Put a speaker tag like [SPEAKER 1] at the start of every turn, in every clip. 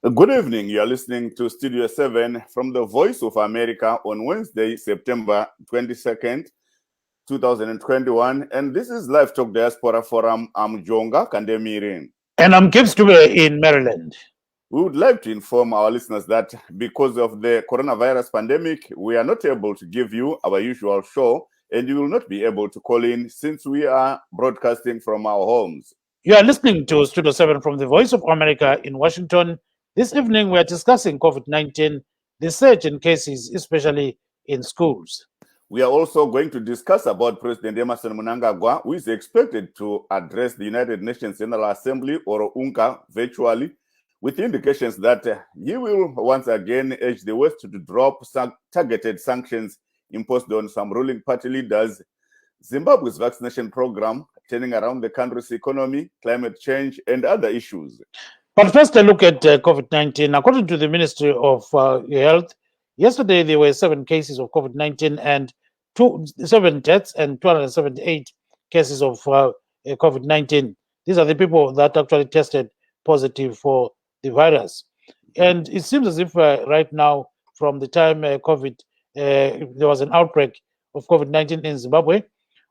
[SPEAKER 1] Good evening. You are listening to Studio 7 from the Voice of America on Wednesday, September 22nd, 2021. And this is Livetalk Diaspora Forum. I'm Jonga Kandemirin.
[SPEAKER 2] And I'm Gibbs in Maryland.
[SPEAKER 1] We would like to inform our listeners that because of the coronavirus pandemic, we are not able to give you our usual show, and you will not be able to call in since we are broadcasting from our homes.
[SPEAKER 2] You are listening to Studio 7 from the Voice of America in Washington. This evening, we are discussing COVID-19, the surge in cases, especially in schools.
[SPEAKER 1] We are also going to discuss about President Mnangagwa, who is expected to address the United Nations General Assembly, or UNCA, virtually, with indications that he will once again urge the West to drop targeted sanctions imposed on some ruling party leaders, Zimbabwe's vaccination program, turning around the country's economy, climate change, and other issues.
[SPEAKER 2] But first, a look at COVID-19. According to the Ministry of Health, yesterday there were 7 cases of COVID-19 and 7 deaths and 278 cases of COVID-19. These are the people that actually tested positive for the virus. And it seems as if right now, from the time there was an outbreak of COVID-19 in Zimbabwe,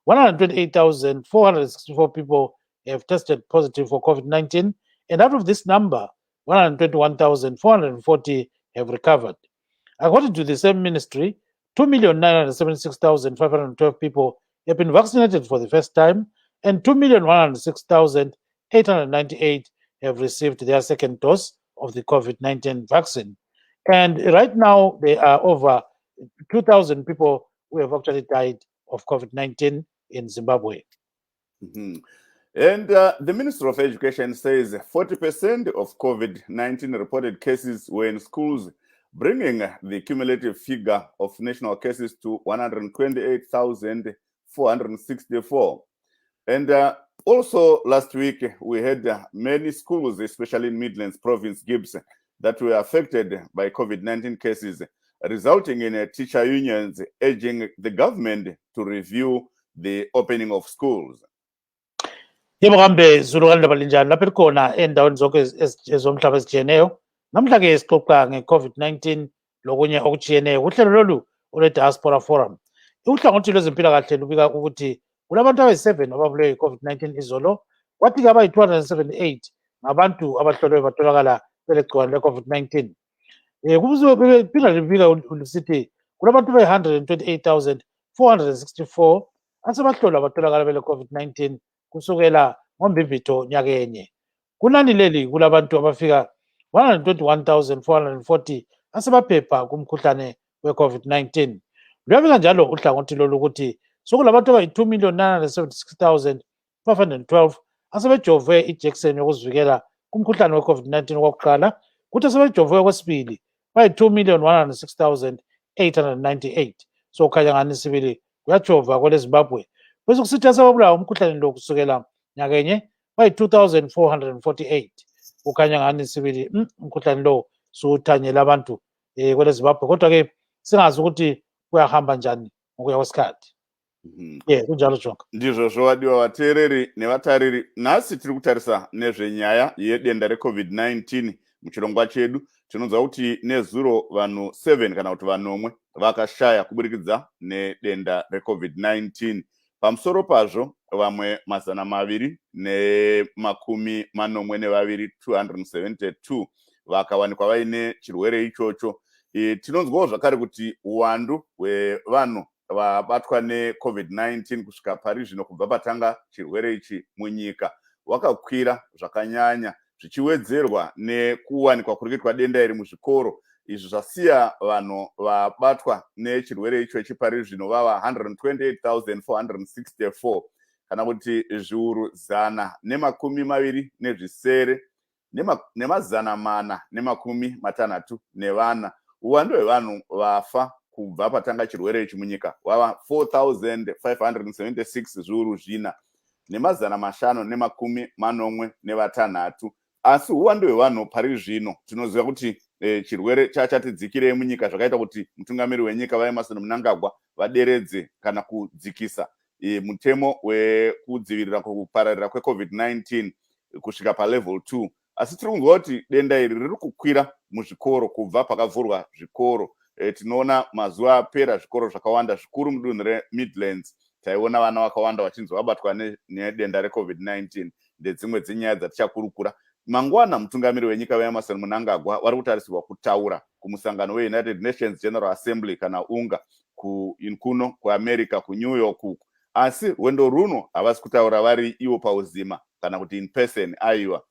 [SPEAKER 2] 128,464 people have tested positive for COVID-19. And out of this number, 121,440 have recovered. According to the same ministry, 2,976,512 people have been vaccinated for the first time, and 2,106,898 have received their second dose of the COVID-19 vaccine. And right now, there are over 2,000 people who have actually died of COVID-19 in Zimbabwe.
[SPEAKER 1] Mm-hmm. And the Minister of Education says 40% of COVID-19 reported cases were in schools, bringing the cumulative figure of national cases to 128,464. And also last week, we had many schools, especially in Midlands Province, Gibbs, that were affected by COVID-19 cases, resulting in teacher unions urging the government to review the opening of schools.
[SPEAKER 2] Yebo kambe Zulu kalindaba linjani lapha likhona endaweni zonke ezomhlaba ezijiyeneyo. Namhla ke sixoxa nge-COVID-19 lokunye okujiyeneyo. Uhlelo lolu ole-Diaspora Forum. Uhlangothi lwezempilakahle lubika ukuthi kulabantu abayi-7 ababulewe yi-COVID-19 izolo, kwathi-ke abayi-278 ngabantu abahlolwe batholakala belegciwane le-COVID-19. Kuphinda libika lisithi kulabantu abayi-128,464 asebahlolwa batholakala bele-COVID-19 kusukela ngoMbimbithi nyakenye. Kunani leli kulabantu abafika 121,440 asebaphepha kumkhuhlane we-COVID-19. Luyabika njalo uhlangothi lolu ukuthi sokulabantu abayi-2,976,512 asebejove ijekiseni yokuzivikela kumkhuhlane we-COVID-19 okokuqala, kuthi asebejove okwesibili bayi-2,106,898. So kukhanya ngani sibili kuyajova kwele Zimbabwe. Bese kusithi asebabulawa umkhuhlane lo kusukela nyakenye bayi-2,448. Kukhanya ngani sibili umkhuhlane lo suthanyela abantu kwele Zimbabwe. Kodwa-ke singazi ukuthi kuyahamba njani ngokuya kwesikhathi. Kunjalo Jonga.
[SPEAKER 1] Ndizvo zvowadiwa vateereri nevatariri. Nhasi tiri kutarisa nezvenyaya yedenda reCovid-19 muchirongwa chedu. Tinonzwa kuti nezuro vanhu 7 kana kuti vanomwe vakashaya kuburikidza nedenda reCovid-19. Pamusoro pazvo vamwe 242 272 vakawanikwa vaine chirwere ichocho. Tinonzwawo zvakare kuti uwandu hwevanhu vabatwa neCovid-19 kusvika pari zvino kubva patanga chirwere ichi munyika wakakwira zvakanyanya, zvichiwedzerwa nekuwanikwa kuri kuitwa denda iri muzvikoro. Izvi zvasiya vanhu vabatwa nechirwere icho chipari zvino vava 128,464 kana kuti zviuru 127 nemazana 464. Uwandu hwevanhu vafa kubva patanga chirwere ichi munyika wava 4,576 zviuru 4 nemazana 586. Asi uwandu hwevanhu pari zvino tinoziva kuti chirwere chachatidzikirei munyika, zvakaita kuti mutungamiri wenyika vaEmmerson Mnangagwa vaderedze kana kudzikisa mutemo wekudzivirira kupararira kweCovid-19 kusvika palevel 2. asi tiri kunzwa kuti denda iri riri kukwira muzvikoro kubva pakavhurwa zvikoro. Tinoona mazuva apera zvikoro zvakawanda zvikuru mudunhu reMidlands taiona vana vakawanda vachinzi vabatwa nedenda reCovid-19 ndedzimwe dzenyaya dzatichakurukura. Mangwana mutungamiri wenyika weEmerson Mnangagwa vari kutarisirwa kutaura kumusangano weUnited Nations General Assembly kana unga kuno kuAmerica kuNew York uku. Asi rwendo runo havasi kutaura vari ivo pauzima kana kuti in person, aiwa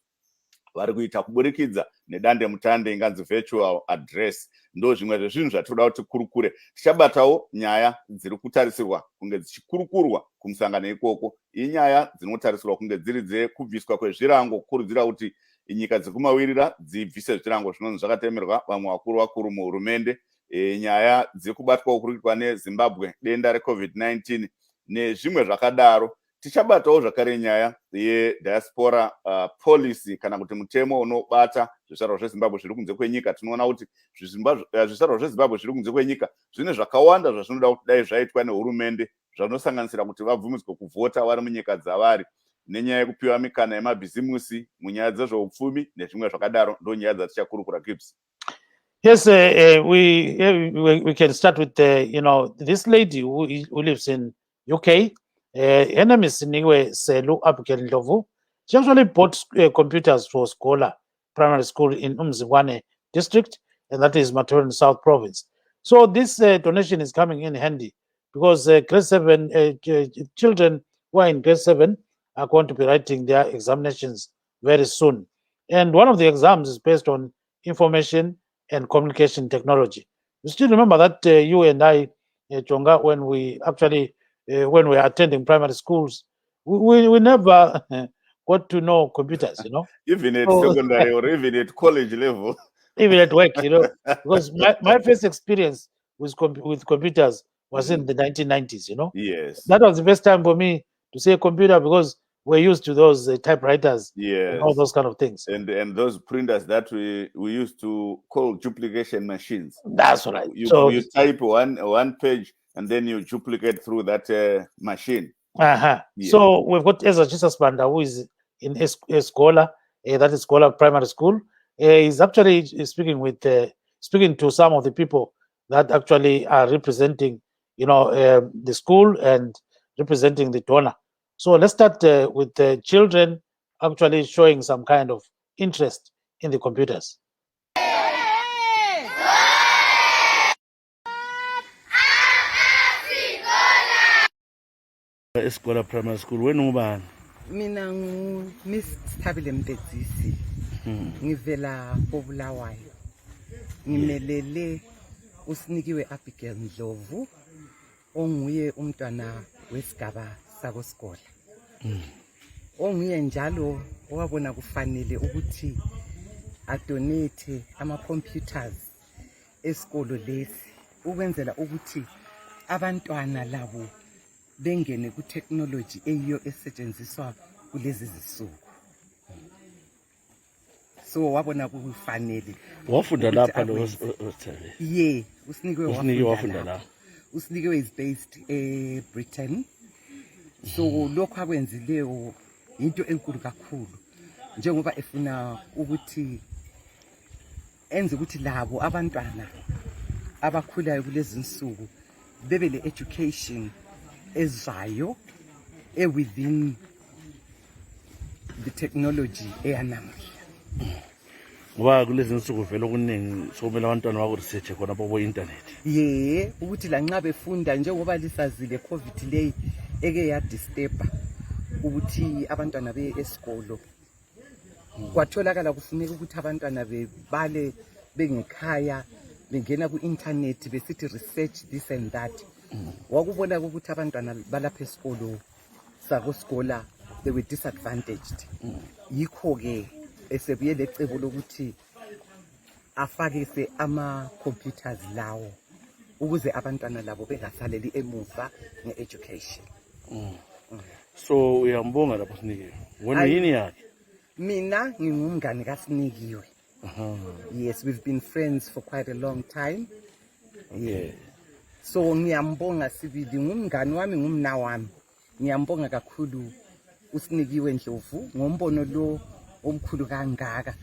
[SPEAKER 1] vari kuita kuburikidza nedande mutande inganzi virtual address. Ndo zvimwe zvezvinhu zvatinoda kuti kurukure. Tichabatawo nyaya dziri kutarisirwa kunge dzichikurukurwa kumusangano ikoko. Inyaya dzinotarisirwa kunge dziri dzekubviswa kwezvirango, kukurudzira kuti nyika dzekumawirira dzibvise zvirango zvinonzi zvakatemerwa vamwe vakuru muhurumende. Nyaya dzekubatwa kurikwa neZimbabwe denda reCovid-19 nezvimwe zvakadaro. Tichabatawo zvakare nyaya yeDiaspora policy kana kuti mutemo unobata zvizvarwa zveZimbabwe zviri kunze kwenyika. Tinoona kuti zvizvarwa zveZimbabwe zviri kunze kwenyika zvine zvakawanda zvazvinoda kuti dai zvaitwa nehurumende, zvanosanganisira kuti vabvumidzwe kuvhota vari munyika dzavari, nenyaya yekupiwa mikana yemabhizimusi munyaya dzezveupfumi nezvimwe zvakadaro. Ndo nyaya dzatichakurukura Gibbs.
[SPEAKER 2] Yes, we can start with this lady who lives in UK. Her name is Niwe Selu Abigail Ndlovu. She actually bought computers for Scholar Primary School in Mnangagwa district, and that is Maternal South Province. So this donation is coming in handy because grade 7 children who are in grade 7 are going to be writing their examinations very soon. And one of the exams is based on information and communication technology. You still remember that you and I, Chonga, when we were attending primary schools, we never got to know computers,
[SPEAKER 1] Even at secondary or even at college level.
[SPEAKER 2] Even at work, because my first experience with computers was in the 1990s,
[SPEAKER 1] Yes.
[SPEAKER 2] That was the first time for me to say computer because we're used to those typewriters,
[SPEAKER 1] yes,
[SPEAKER 2] and all those kind of things.
[SPEAKER 1] And those printers that we used to call duplication machines.
[SPEAKER 2] That's right.
[SPEAKER 1] You type one page and then you duplicate through that machine.
[SPEAKER 2] Yeah. So we've got Ezra Jesus Banda, who is in Escola, that is Scholar Primary School. He's actually speaking to some of the people that actually are representing, the school and representing the donor. So let's start with the children actually showing some kind of interest in the computers.
[SPEAKER 3] Escola Primary School, wena ubani?
[SPEAKER 4] Mina Miss Thabile Mtedzisi. Ngivela koBulawayo. Ngimelele uSinikiwe Abigail Ndlovu onguye umntwana wesigaba sakoSkola. Onguye njalo owabona kufanele ukuthi adonate ama-computers esikolo lesi ukwenzela ukuthi abantwana labo bengene ku-technology eyiyo esetshenziswa kulezi zisuku. So wabona kufanele.
[SPEAKER 3] Wafunda lapha lo
[SPEAKER 4] uSinikiwe wafunda lapha. uSinikiwe is based Britain. So lokho akwenzileyo into enkulu kakhulu njengoba efuna ukuthi enze ukuthi labo abantwana abakhulayo kulezi insuku bebe le education ezayo within the technology eyanamuhla.
[SPEAKER 3] Ngoba kulezi insuku vele okuningi sokumele abantwana bako research khona bo internet.
[SPEAKER 4] Ukuthi la nxa befunda njengoba lisazile COVID leyi eke ya disturb ukuthi abantwana be esikolo kwatholakala kufuneka ukuthi abantwana bebale bengekhaya bengena ku internet besithi research this and that. Wakubona ukuthi abantwana balapha esikolo sakoSkola they were disadvantaged. Yikho ke esebuye lecebo lokuthi afakise ama-computers lawo ukuze abantwana labo bengasaleli emuva nge-education.
[SPEAKER 3] So uyambonga lapho Sinikiwe. Wena yini yakhe?
[SPEAKER 4] Mina ngingumngane kaSinikiwe. Yes, we've been friends for quite a long time.
[SPEAKER 3] Yeah.
[SPEAKER 4] So ngiyambonga sibili ngumngane wami ngumna wami. Ngiyambonga kakhulu uSinikiwe Ndlovu ngombono lo omkhulu kangaka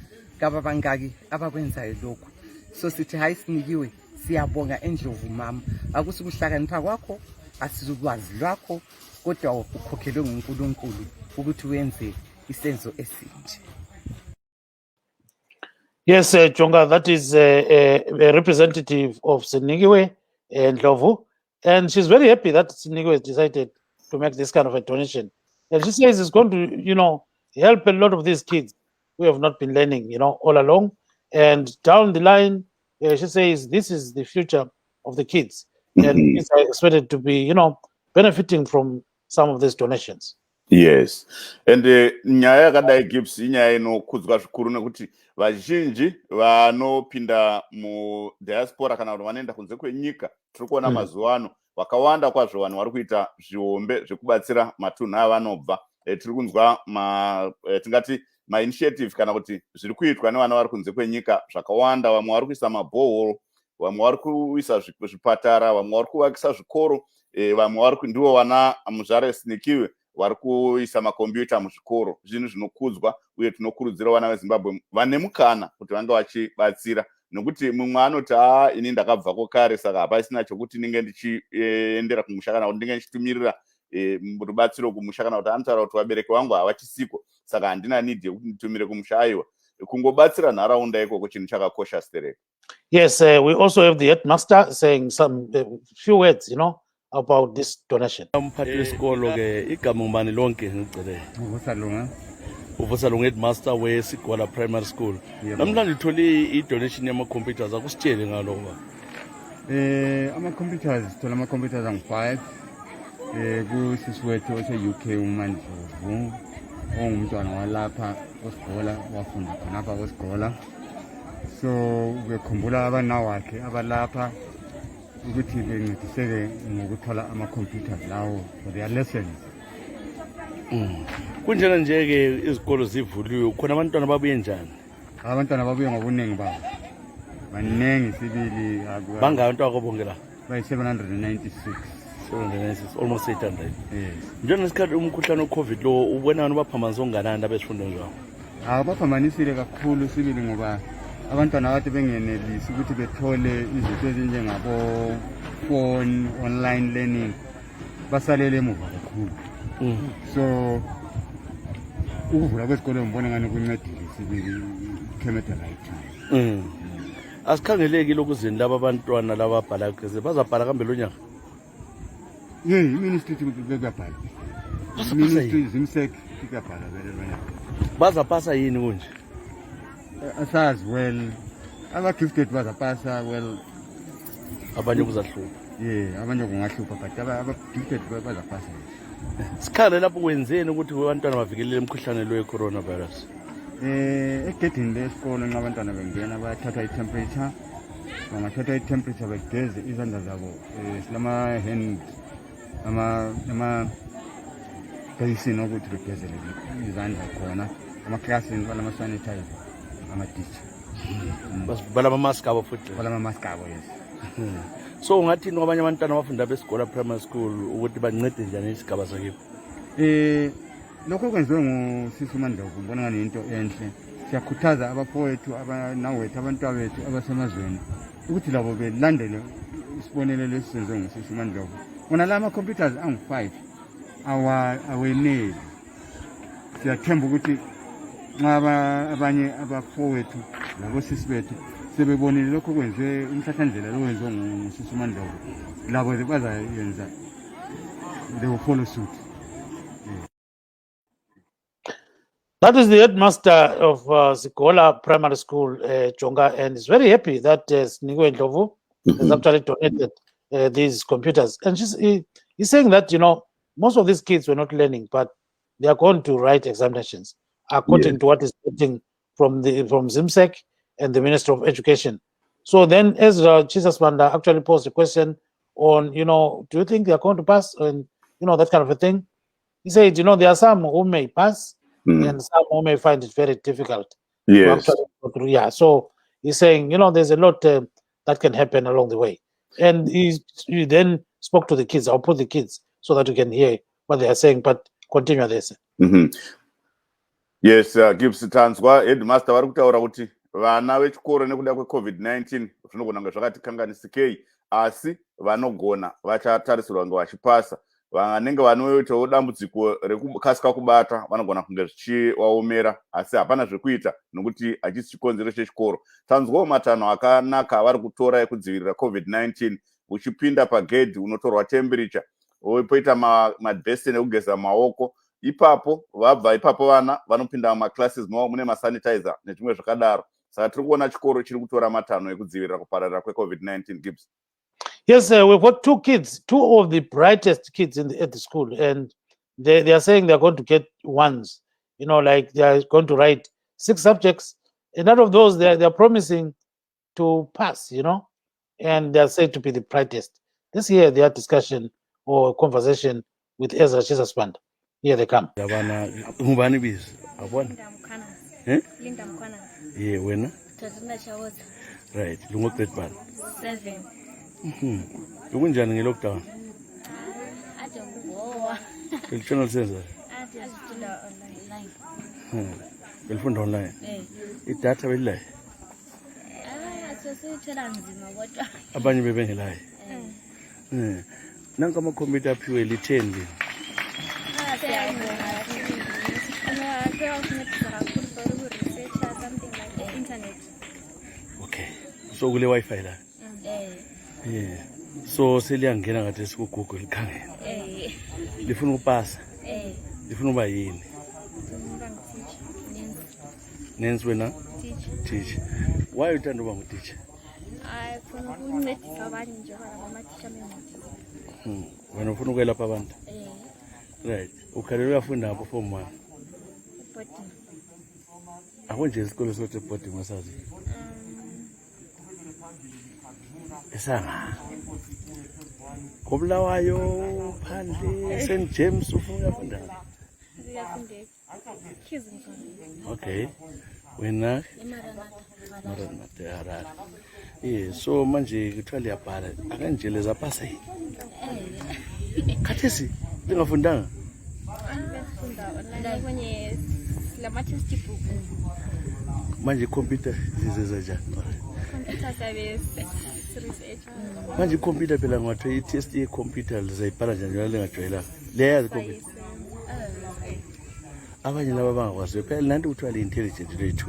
[SPEAKER 4] kaba bangaki abakwenzayo lokhu. So sithi hayi sinikiwe, siyabonga Endlovu mama, akusukuhlakanipha kwakho, asizukwazi lwakho, kodwa ukhokhelwe nguNkulunkulu ukuthi wenze isenzo esinje.
[SPEAKER 2] Yes, Jonga, that is a representative of Sinigiwe Ndlovu, and she's very happy that Sinigiwe has decided to make this kind of a donation. And she says it's going to, help a lot of these kids who have not been learning, all along. And down the line, she says this is the future of the kids. And kids are expected to be, benefiting from some of these donations.
[SPEAKER 1] Yes. And nyaya yakadai gives inyaya inokudzwa zvikuru nekuti vazhinji vanopinda mu diaspora kana kuti vanoenda kunze kwenyika tiri kuona mazuva ano vakawanda kwazvo vanhu vari kuita zviombe zvekubatsira matunhu avanobva. Tiri kunzwa tingati mainitiative kana kuti zviri kuitwa nevana vari kunze kwenyika zvakawanda. Vamwe vari kuisa mabohoro, vamwe vari kuisa zvipatara, vamwe vari kuvakisa zvikoro, vamwe vari ndivo vana muzvare Sinikiwe vari kuisa makombiyuta muzvikoro. Zvinhu zvinokudzwa uye tinokurudzira vana veZimbabwe vane mukana kuti vange vachibatsira, nekuti mumwe anoti ini ndakabvako kare saka hapasina chokuti ndinge ndichiendera kumusha kana kuti ndinge ndichitumirira rubatsiro kumusha kana kuti anotaura kuti vabereki vangu havachisiko saka handina need yekuti nditumire kumusha. Aiwa, kungobatsira nharaunda ikoko chinhu chakakosha stereka.
[SPEAKER 2] Yes, we also have the headmaster saying some few words, about this donation.
[SPEAKER 3] Umphathi wesikolo ke igama ngubani lonke ngicela. Uvusalunga headmaster weSigwala Primary School. Namhlanje ngithole i-donation yama-computers, akusitshele ngalokho.
[SPEAKER 5] Ama-computers, sithola ama-computers angu-5 kusisi wethu ose-UK uMnangagwa ongumntwana walapha kweSigwala, wafunda khonapha kweSigwala. So bekhumbula abanawo wakhe abalapha ukuthi bencediseke ngokuthola ama-computers lawo for their lessons.
[SPEAKER 3] Kunjena nje-ke izikolo zivuliwe, khona abantwana babuye njani?
[SPEAKER 5] Abantwana babuye ngobuningi babo, baningi sibili.
[SPEAKER 3] Bangaki abantwana kwabonke la?
[SPEAKER 5] Bayi-796.
[SPEAKER 3] 796, almost 800.
[SPEAKER 5] Yes.
[SPEAKER 3] Njengesikhathi umkhuhlane we-COVID lo ubonani ubaphambanisa onganani abezifundweni zabo?
[SPEAKER 5] Baphambanisile kakhulu sibili ngoba abantwana kade bengenelisi ukuthi bethole izinto ezinjengabo-phone, online learning, basalele emuva kakhulu. So ukuvula kwesikole ngibona ngani kuncedile sibili, came at the right time.
[SPEAKER 3] Asikhangeleki lokuzini laba abantwana laba abhala kugeze bazabhala kambe lo nyaka?
[SPEAKER 5] Ministry kuyabhala. Ministry zimsek kuyabhala vele lo nyaka.
[SPEAKER 3] Bazapasa yini kunje?
[SPEAKER 5] Asazi well, aba-gifted bazapasa well.
[SPEAKER 3] Abanye kuzahlupha.
[SPEAKER 5] Abanye kungahlupha but aba-gifted bazapasa.
[SPEAKER 3] Sikhale lapho kwenzeni ukuthi abantwana bavikelele umkhuhlane lo we-coronavirus?
[SPEAKER 5] Egedini lesikolo nxa abantwana bengena bayathatha i-temperature, bangathatha i-temperature begeze izandla zabo, silama-hand, ama-basin ukuthi begezele izandla khona, amaklasini balama-sanitizer, ama-teacher.
[SPEAKER 3] Balama-mask abo futhi?
[SPEAKER 5] Balama-mask abo, yes.
[SPEAKER 3] So ungathini kwabanye abantwana abafunda beSigwala Primary School ukuthi bancede njani isigaba sakibo?
[SPEAKER 5] Lokho kwenziwe ngusisi uMnangagwa ngibona ngani into enhle. Siyakhuthaza abafowethu, abanawethu, abantwana bethu abasemazweni ukuthi labo belandele isibonelelo esisenziwe ngusisi uMnangagwa. Wona la ama-computers angu-5 aweneli. Siyathemba ukuthi nxa abanye abafowethu labosisi bethu sebebonile lokho kwenziwe umhlahlandlela lo wenziwe ngusisi uMnangagwa, labo bazayenza, they will follow suit.
[SPEAKER 2] That is the headmaster of Sigwala Primary School, Jonga, and is very happy that Sinigiwe Ndlovu has actually donated these computers. And he's saying that, most of these kids were not learning, but they are going to write examinations according to what is written from ZIMSEC and the Minister of Education. So then Ezra Chisasmanda actually posed a question on, do you think they are going to pass? And, that kind of a thing. He said, there are some who may pass, and some who may find it very difficult to actually go through. Yeah, so he's saying, there's a lot that can happen along the way. And he then spoke to the kids. I'll put the kids so that you can hear what they are saying, but continue this.
[SPEAKER 1] Yes, Gibbs tanzwa headmaster vari kutaura kuti vana vechikoro nekuda kweCovid-19 zvinogona kunge zvakatikanganisikei, asi vanogona vachatarisirwa kunge vachipasa. Vanenge vanoitawo dambudziko rekukasika kubata vanogona kunge zvichivaomera, asi hapana zvekuita nokuti hachisi chikonzero chechikoro. Tanzwawo matanho akanaka avari kutora ekudzivirira COVID-19, uchipinda pagedhi unotorwa temperature, poita madhesini ekugeza maoko. Ipapo vabva ipapo vana vanopinda mumaclasses mavo mune masanitizer nezvimwe zvakadaro. Saka tiri kuona chikoro chiri kutora matanho ekudzivirira kupararira kweCovid-19. Gibbs.
[SPEAKER 2] Yes, we've got two kids, two of the brightest kids at the school, and they are saying they're going to get ones. You know, like they are going to write 6 subjects, and out of those, they're promising to pass. You know, and they are said to be the brightest. Let's hear their discussion or conversation with Ezra Chisasband. Here they come.
[SPEAKER 3] Yabana ngubani bizo? Abona?
[SPEAKER 6] Linda Mkwana.
[SPEAKER 3] Yeah, wena?
[SPEAKER 6] Tazuna Chawoza.
[SPEAKER 3] Right. Lungo grade bani?
[SPEAKER 6] 7.
[SPEAKER 3] Ukunjani nge-lockdown?
[SPEAKER 6] Aje ngowa.
[SPEAKER 3] Channel sensor?
[SPEAKER 6] Aje sifunda online.
[SPEAKER 3] Belifunda online? Idatha belilayo?
[SPEAKER 6] Sesithola nzima kodwa.
[SPEAKER 3] Abanye bebengelayo? Nanka amakhompyutha aphiwe litheni? Okay. So kule Wi-Fi la? Yeah. So seliyangena ngathi siku-Google likhangela. Lifuna ukupasa? Lifuna uba yini? Nancy wena? Teacher. Why uthanda uba ngutitsha?
[SPEAKER 6] Funa ukuncedisa abanye njengoba amathisha bencedisa.
[SPEAKER 3] Wena ufuna ukwelapha abantu? Right. Ukhalele uyafunda ngapho form 1?
[SPEAKER 6] Boarding.
[SPEAKER 3] Akonje isikolo sothi boarding wasazi? Esanga. Kobulawayo phandle St James ufuna uyafunda?
[SPEAKER 6] Ngiyafunda Kizington.
[SPEAKER 3] Okay. Wena?
[SPEAKER 6] Maranatha.
[SPEAKER 3] Harare. Yeah, so manje kuthiwa liyabhala akanjele zapasa yini? Khathesi lingafundanga?
[SPEAKER 6] Ngiyafunda online kwenye lama textbook.
[SPEAKER 3] Manje ikhompyutha zizeza njani?
[SPEAKER 6] Computer service research.
[SPEAKER 3] Manje ikhompyutha phela ngathiwa i-test ye-computer lizayibhala njani njengoba lingajwayelanga? Liyayazi ikhompyutha? Abanye laba bangakwaziyo phela nanti kuthiwa li-intelligent lethu.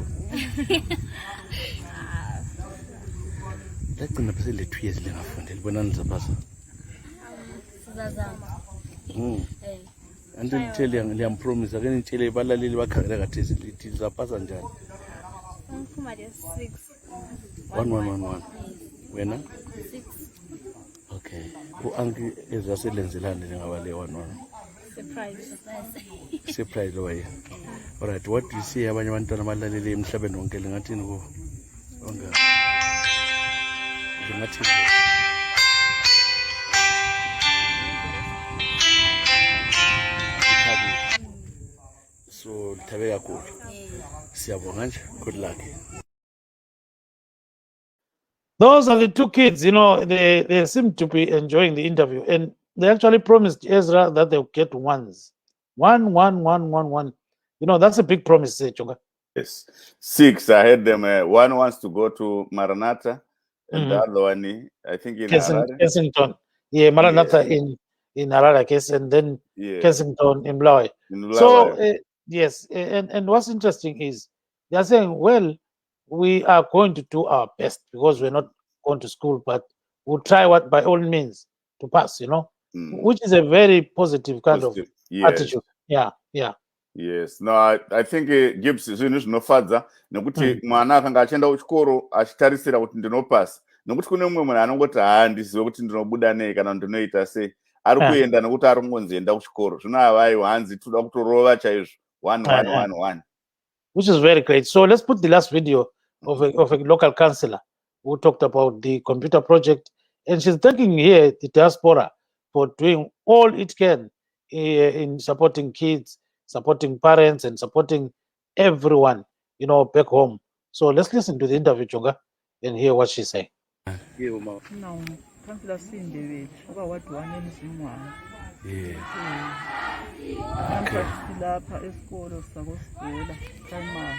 [SPEAKER 3] Lagcina phese le 2 years lingafundi libonani lizapasa?
[SPEAKER 6] Sizazama.
[SPEAKER 3] Anti litshele liyampromise ake nitshele balaleli bakhangela kathesi lithi lizapasa njani?
[SPEAKER 6] Ngifuma le 6.
[SPEAKER 3] 1111. Wena?
[SPEAKER 6] 6.
[SPEAKER 3] Okay. U-uncle ezaselenzelani lengaba le 11? Surprise lo waye. Alright, what do you see abanye abantwana balaleli emhlabeni wonke lingathini kubo? Lingathini? So lithabe kakhulu. Siyabonga nje. Good luck.
[SPEAKER 2] Those are the two kids, you know, they seem to be enjoying the interview, and they actually promised Ezra that they'll get ones. 1, 1, 1, 1, 1. You know, that's a big promise, Chonga.
[SPEAKER 1] Yes. 6, I heard them. One wants to go to Maranatha, and the other one, I think in Harare.
[SPEAKER 2] Kensington. Yeah, Maranatha in Harare case, and then Kensington in Blawe. So, yes, and what's interesting is they are saying, well, we are going to do our best because we're not going to school, but we'll try by all means to pass, you know, which is a very positive kind of attitude. Yeah.
[SPEAKER 1] Yes. No, I think Gibbs zvinhu zvinofadza nekuti mwana akanga achienda kuchikoro achitarisira kuti ndinopasa, nekuti kune mumwe munhu anongoti handizive kuti ndinobuda nei kana ndinoita sei, ari kuenda nekuti ari kungonzienda kuchikoro. Zvino havaiwa hanzi toda kutorova chaizvo 1.
[SPEAKER 2] Which is very great. So let's put the last video of a local councillor who talked about the computer project, and she's thanking here the Diaspora for doing all it can in supporting kids, supporting parents, and supporting everyone, you know, back home. So let's listen to the interview, Chonga, and hear what she's saying.
[SPEAKER 7] No, councillor Sinde about what one is in one.
[SPEAKER 3] Yeah.
[SPEAKER 7] Namhla silapha esikolo sakosibhola primary.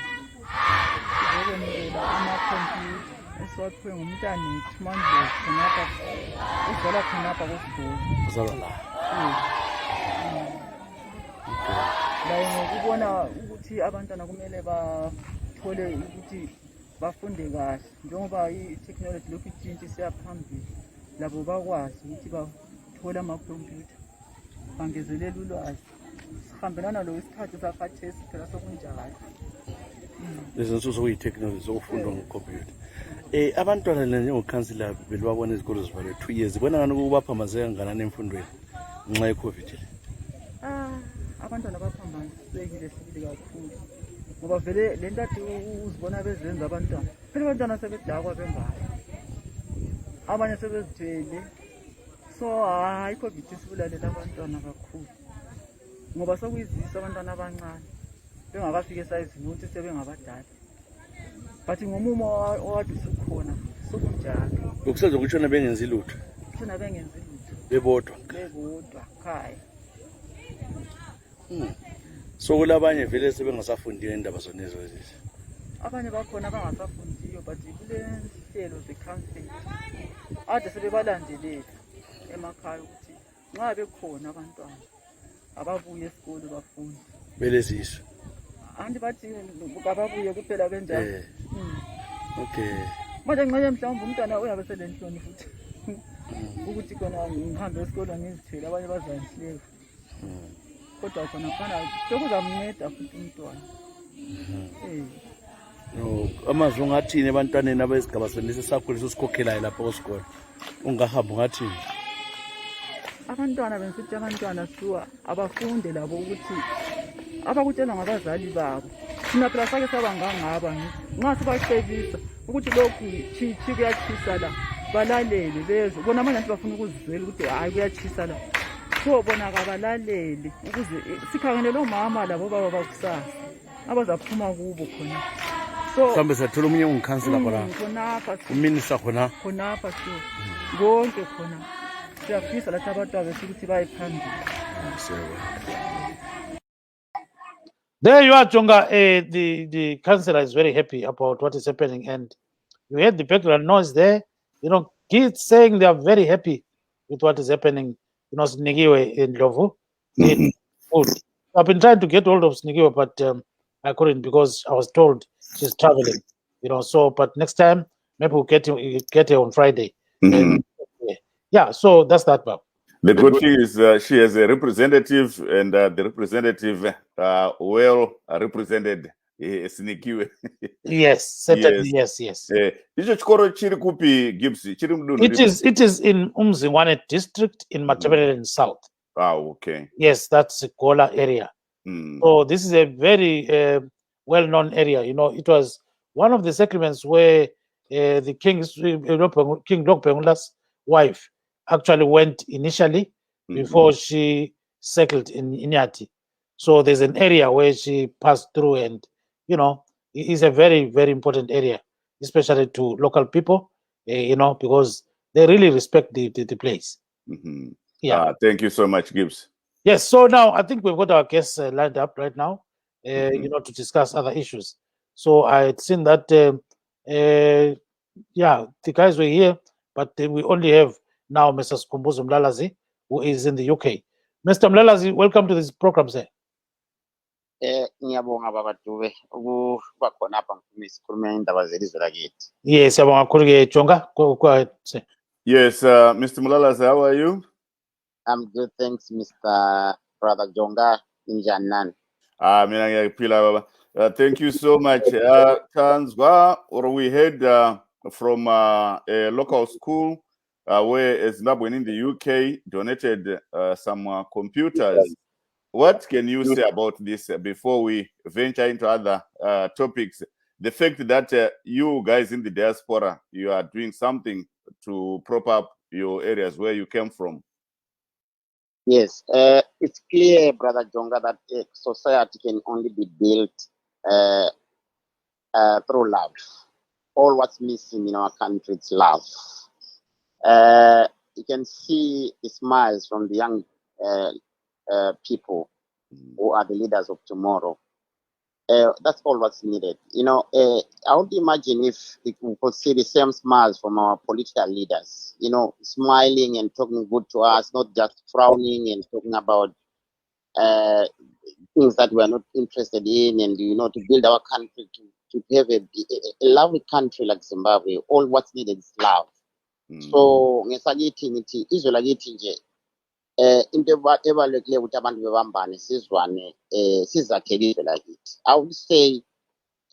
[SPEAKER 7] Sizokwemukela amakhompyutha esiwaphiwe ngumntanethu Mandlovu khonapha uzalwa khonapha kosibhola.
[SPEAKER 3] Uzalwa la.
[SPEAKER 7] Laye ngokubona ukuthi abantwana kumele bathole ukuthi bafunde kahle njengoba i-technology lokhu itshintsha isiya phambili, labo bakwazi ukuthi bathole amakhompyutha bangezelela ulwazi. Sihambelana lo isikhathi sakhathesi phela sokunjalo.
[SPEAKER 3] Lezi nsuku sokuyi-technology sokufundwa ngekhompyutha. Abantwana njengokhansila belibabona izikolo zivalwe 2 years, bona ngani ukubaphambanise kangakanani emfundweni ngenxa ye-COVID?
[SPEAKER 7] Abantwana baphambanyisekile sibili kakhulu ngoba vele le nto ade uzibona bezenza abantwana, phela abantwana sebedakwa bembayo, abanye sebezithwele. So hayi i-COVID isibulalela abantwana kakhulu ngoba sokuyizisa abantwana abancane bengakafika esayizini ukuthi sebengabadala, but ngomumo owade usukhona sokunjalo.
[SPEAKER 3] Ukusenza ukutshona bengenzi lutho,
[SPEAKER 7] Kuthina bengenzi lutho,
[SPEAKER 3] bebodwa
[SPEAKER 7] khaya.
[SPEAKER 3] So kulabanye vele sebengasafundiyo indaba zonezo lezi.
[SPEAKER 7] Abanye bakhona abangasafundiyo, but kule nhlelo ze-counseling ade sebebalandelela emakhaya ukuthi nxa bekhona abantwana ababuye esikole bafunde.
[SPEAKER 3] Belezizwe.
[SPEAKER 7] Anti bathi ababuye kuphela benjalo.
[SPEAKER 3] Okay.
[SPEAKER 7] Manje ngenye mhlawumbe umntwana uyabe selenhloni futhi ukuthi khona ngihambe esikolweni ngizithwele, abanye bazangihleka. Kodwa khona sokuzamnceda futhi umntwana.
[SPEAKER 3] No, amazwi ungathini ebantwaneni abesigaba senesi sakho leso sikhokhelayo lapha kwesikole? Ungahamba ungathini?
[SPEAKER 7] Abantwana bengithi abantwana siwa abafunde labo ukuthi abakutshelwa ngabazali babo. Thina phela sake sabangangaba nxa sibahlekisa ukuthi lokhu chichi kuyachisa la, balalele bezwe. Bona manje bafuna ukuzizwela ukuthi hayi kuyachisa la. So bona kabalalele ukuze sikhangelele omama labo baba bakusasa abazaphuma kubo khona. So
[SPEAKER 3] mhlambe sathola omunye ungikhansela
[SPEAKER 7] khonapha
[SPEAKER 3] uminista
[SPEAKER 7] khonapha konke khona siyafisa lathi abantu bethu ukuthi baye phambili.
[SPEAKER 2] There you are, Jonga. The councillor is very happy about what is happening, and you heard the background noise there. You know, kids saying they are very happy with what is happening. You know, Snigiwe in Lovu. I've been trying to get hold of Snigiwe, but I couldn't because I was told she's traveling. You know, so but next time maybe we'll get her on Friday. Yeah, so that's that, Bob.
[SPEAKER 1] The good thing is she has a representative, and the representative well represented Snigiwe.
[SPEAKER 2] Yes, certainly, yes.
[SPEAKER 1] Icho chikoro chiri kupi Gibbs? Chiri mudunhu
[SPEAKER 2] It is in Umzingwane district in Matabeleland South.
[SPEAKER 1] Okay.
[SPEAKER 2] Yes, that's the Gola area. So this is a very well-known area. You know, it was one of the settlements where the King Lokpengula's wife actually went initially before she settled in Inyati. So there's an area where she passed through, and you know, it is a very, very important area, especially to local people. You know, because they really respect the place. Yeah.
[SPEAKER 1] Thank you so much, Gibbs.
[SPEAKER 2] Yes. So now I think we've got our guests lined up right now. You know, to discuss other issues. So I had seen that. Yeah, the guys were here, but we only have now Mr. Skumbuzo Mlalazi, who is in the UK. Mr. Mlalazi, welcome to this program, sir.
[SPEAKER 8] Ngiyabonga baba Dube ukuba khona apha ngisikhuluma indaba zelizwe lakithi.
[SPEAKER 2] Yes, siyabonga kakhulu ke Jonga. Go ahead, sir.
[SPEAKER 1] Yes, Mr. Mlalazi, how are you?
[SPEAKER 8] I'm good, thanks, Mr. Brother Jonga. Injani nani?
[SPEAKER 1] Mina ngiyaphila baba. Thank you so much. Tanzwa, or we heard from a local school where Zimbabwe in the UK donated some computers. What can you say about this before we venture into other topics? The fact that you guys in the diaspora, you are doing something to prop up your areas where you came from.
[SPEAKER 8] Yes, it's clear, Brother Jonga, that a society can only be built through love. All what's missing in our country is love. You can see the smiles from the young people who are the leaders of tomorrow. That's all what's needed. I would imagine if we could see the same smiles from our political leaders, smiling and talking good to us, not just frowning and talking about things that we are not interested in, and to build our country to have a lovely country like Zimbabwe. All what's needed is love. So ngesakithi ngithi izwe lakithi nje into ebalulekileyo ukuthi abantu bebambane sizwane sizakhele izwe lakithi. I would say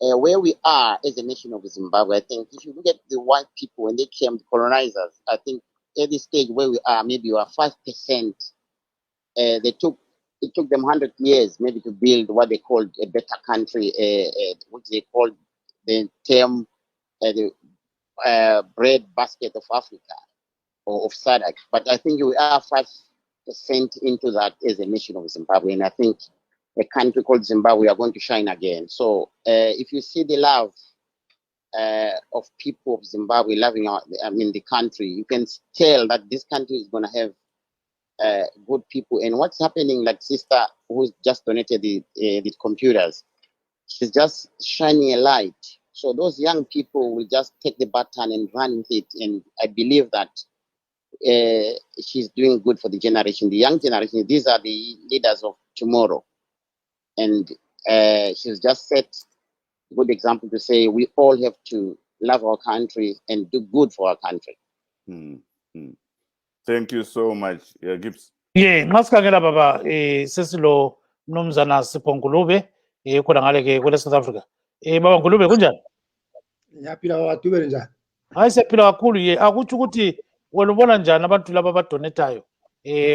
[SPEAKER 8] where we are as a nation of Zimbabwe, I think if you look at the white people when they came, the colonizers, I think at this stage where we are, maybe we are 5%. It took them 100 years maybe to build what they called a better country, which they called the term the bread basket of Africa or of SADC. But I think we are 5% into that as a nation of Zimbabwe, and I think a country called Zimbabwe are going to shine again. So if you see the love of people of Zimbabwe loving the country, you can tell that this country is going to have good people. And what's happening, like sister who's just donated the computers, she's just shining a light. So those young people will just take the baton and run with it. And I believe that she's doing good for the generation, the young generation. These are the leaders of tomorrow. And she's just set a good example to say we all have to love our country and do good for our country.
[SPEAKER 1] Thank you so much, Gibbs.
[SPEAKER 2] Ngasikhangela baba sesilo mnumzana Sipho Ngulube khona ngale ke kwele South Africa. Baba Ngulube kunjani?
[SPEAKER 9] Ngiyaphila baba Dube njani?
[SPEAKER 2] Hayi siyaphila kakhulu akutsho ukuthi wena ubona njani abantu laba abadonetayo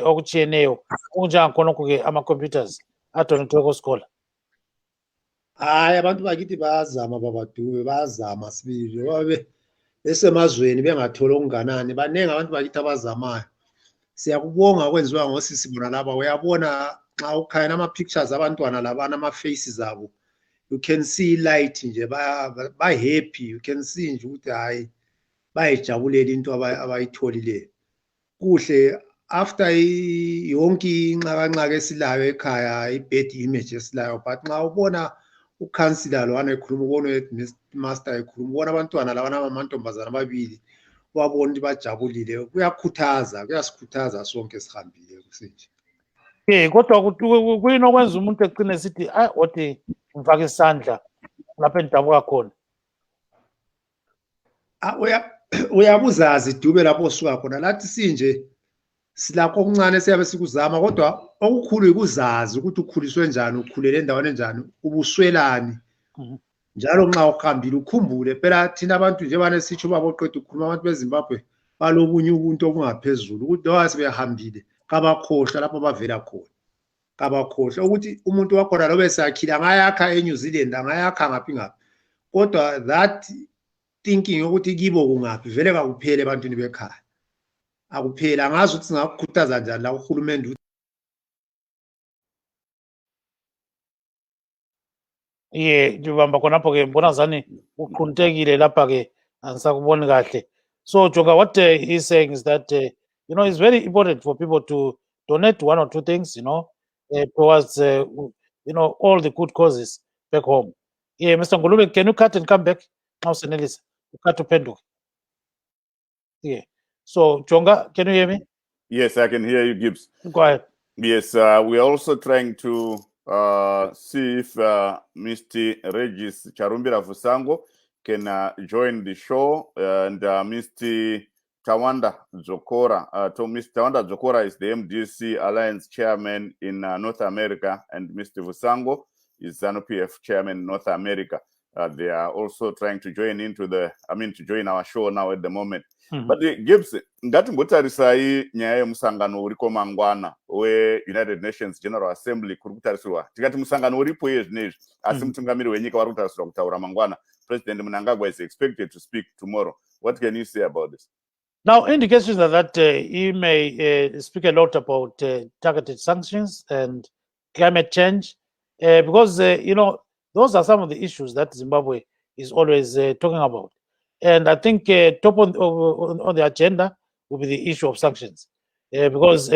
[SPEAKER 2] okutshiyeneyo okunjengakhonokho ke ama-computers adonethwe kwesikole?
[SPEAKER 9] Hayi abantu bakithi bayazama baba Dube, bayazama sibili babe besemazweni bengathola okunganani. Baningi abantu bakithi abazamayo. Siyakubonga kwenziwa ngosisi bona laba. Uyabona nxa ukhayena ama-pictures abantwana labana ama-faces abo, you can see light nje ba-happy. You can see nje ukuthi hayi bayijabulela into abayitholileyo. Kuhle after yonke inxakanxaka esilayo ekhaya, i-bad image esilayo, but nxa ubona ukhansila lwana ekhuluma, ubona master ekhuluma, ubona abantwana labana amantombazana amabili wabona ukuthi bajabulile, kuyasikhuthaza sonke sihambile kusinje.
[SPEAKER 2] Kodwa kuyini okwenza umuntu egcine sithi othi ngifake isandla lapho endabuka khona?
[SPEAKER 9] Uyabuzazi Dube lapho osuka khona. Lathi sinje silakho okuncane siyabe sikuzama, kodwa okukhulu ikuzazi ukuthi ukhuliswe njani, ukhulele endaweni enjani, ubuswelani. Njalo nxa uhambile ukhumbule phela thina abantu nje bane sitsho baboqeda ukukhuluma abantu beZimbabwe balobunye ubuntu obungaphezulu ukuthi noma sebehambile kabakhohlwa lapho bavela khona, kabakhohlwa ukuthi umuntu wakhona lobe sakhila ngayakha eNew Zealand, angayakha ngaphi ngaphi, kodwa that thinking ukuthi kibo kungaphi vele kakuphele ebantwini bekhaya, akuphela. Angazi ukuthi singakukhuthaza njani la uhulumende.
[SPEAKER 2] Ngibamba khonapho ke mbona zani uqhuntekile lapha ke angisakuboni kahle. So Jonga, what he's saying is that it's very important for people to donate one or two things towards all the good causes back home. Mr. Ngulube, can you cut and come back now? Senelisa cut to Penduke. So Jonga, can you hear me?
[SPEAKER 1] Yes, I can hear you, Gibbs.
[SPEAKER 2] Go ahead.
[SPEAKER 1] Yes, we are also trying to see if Mr. Regis Charumbira Fusango can join the show, and Mr. Tawanda Zokora. Mr. Tawanda Zokora is the MDC Alliance Chairman in North America, and Mr. Fusango is ZANU-PF Chairman in North America. They are also trying to join to join our show now at the moment. But Gibbs, ngati ngotarisai nyaya yemusangano uriko mangwana we-United Nations General Assembly kuri kutarisirwa tikati musangano uripo yezvinezvi asi mutungamiri wenyika vari kutarisirwa kutaura mangwana. President Mnangagwa is expected to speak tomorrow. What can you say about this?
[SPEAKER 2] Now, indications are that he may speak a lot about targeted sanctions and climate change, because those are some of the issues that Zimbabwe is always talking about. And I think top on the agenda will be the issue of sanctions, because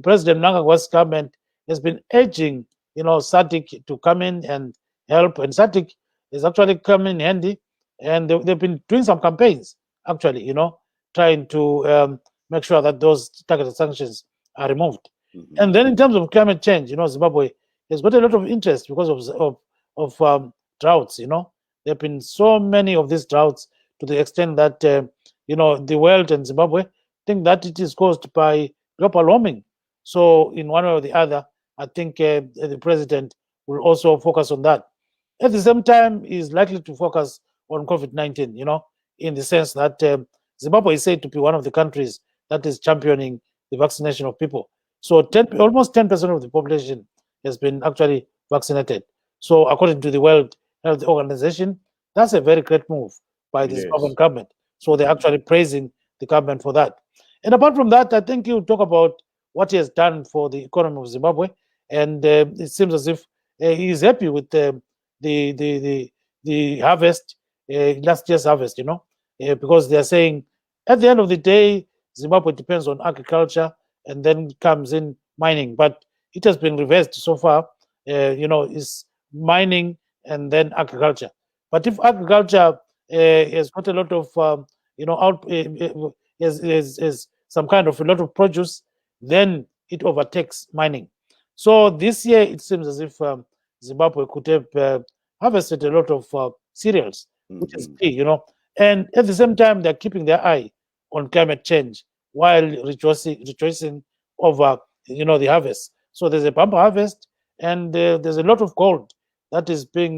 [SPEAKER 2] President Mnangagwa's government has been urging, SADC to come in and help, and SADC is actually coming handy, and they've been doing some campaigns, actually, trying to make sure that those targeted sanctions are removed. And then in terms of climate change, Zimbabwe has got a lot of interest because of droughts. There have been so many of these droughts to the extent that the world and Zimbabwe think that it is caused by global warming. So in one way or the other, I think the president will also focus on that. At the same time, he's likely to focus on COVID-19, in the sense that Zimbabwe is said to be one of the countries that is championing the vaccination of people. So almost 10% of the population has been actually vaccinated. So according to the World Health Organization, that's a very great move by the Zimbabwean government. So they're actually praising the government for that. And apart from that, I think you talk about what he has done for the economy of Zimbabwe, and it seems as if he is happy with the harvest, last year's harvest, because they are saying at the end of the day, Zimbabwe depends on agriculture and then comes in mining, but it has been reversed so far. Is mining and then agriculture. But if agriculture has got a lot of is some kind of a lot of produce, then it overtakes mining. So this year it seems as if Zimbabwe could have harvested a lot of cereals, which is key, and at the same time they're keeping their eye on climate change while rejoicing over the harvest. So there's a bumper harvest, and there's a lot of gold that is being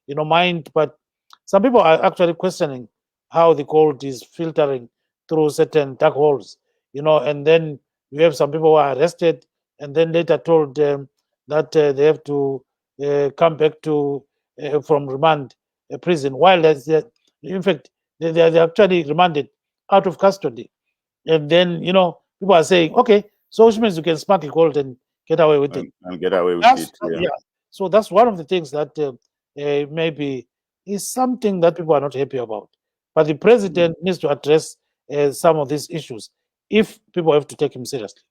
[SPEAKER 2] mined, but some people are actually questioning how the gold is filtering through certain dark holes, and then we have some people who are arrested and then later told that they have to come back to from remand prison, while in fact they're actually remanded out of custody. And then people are saying, okay, so which means you can smuggle gold and get away with it.
[SPEAKER 1] And get away with
[SPEAKER 2] That's,
[SPEAKER 1] it. Yeah.
[SPEAKER 2] So that's one of the things that maybe is something that people are not happy about. But the president needs to address some of these issues if people have to take him seriously.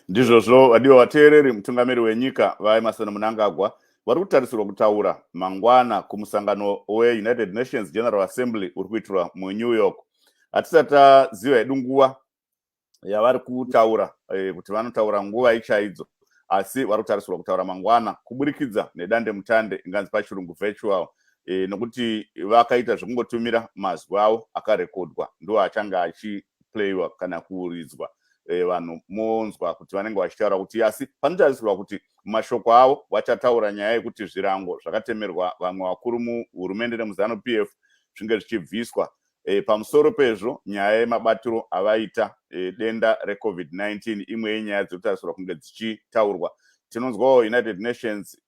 [SPEAKER 1] Ndizvozvo vadiwa vateereri, mutungamiri wenyika vaEmerson Mnangagwa vari kutarisirwa kutaura mangwana kumusangano weUnited Nations General Assembly uri kuitirwa muNew York. Hatisati taziva hedu nguva yavari kutaura kuti vanotaura nguva ichaidzo, asi vari kutarisirwa kutaura mangwana kuburikidza nedande mutande inganzi pachirungu virtual, nokuti vakaita zvekungotumira mazwi avo akarekodwa ndo achange achiplayiwa kana kuuridzwa. Vanhu monzwa kuti vanenge vachitaura kuti asi panotarisirwa kuti mashoko avo vachataura nyaya yekuti zvirango zvakatemerwa vamwe vakuru muhurumende nemuzano PF zvinge zvichibviswa. Pamusoro pezvo nyaya yemabatiro avaita denda reCovid-19 imwe yenyaya dzinotarisirwa kunge dzichitaurwa. Tinonzwawo United Nations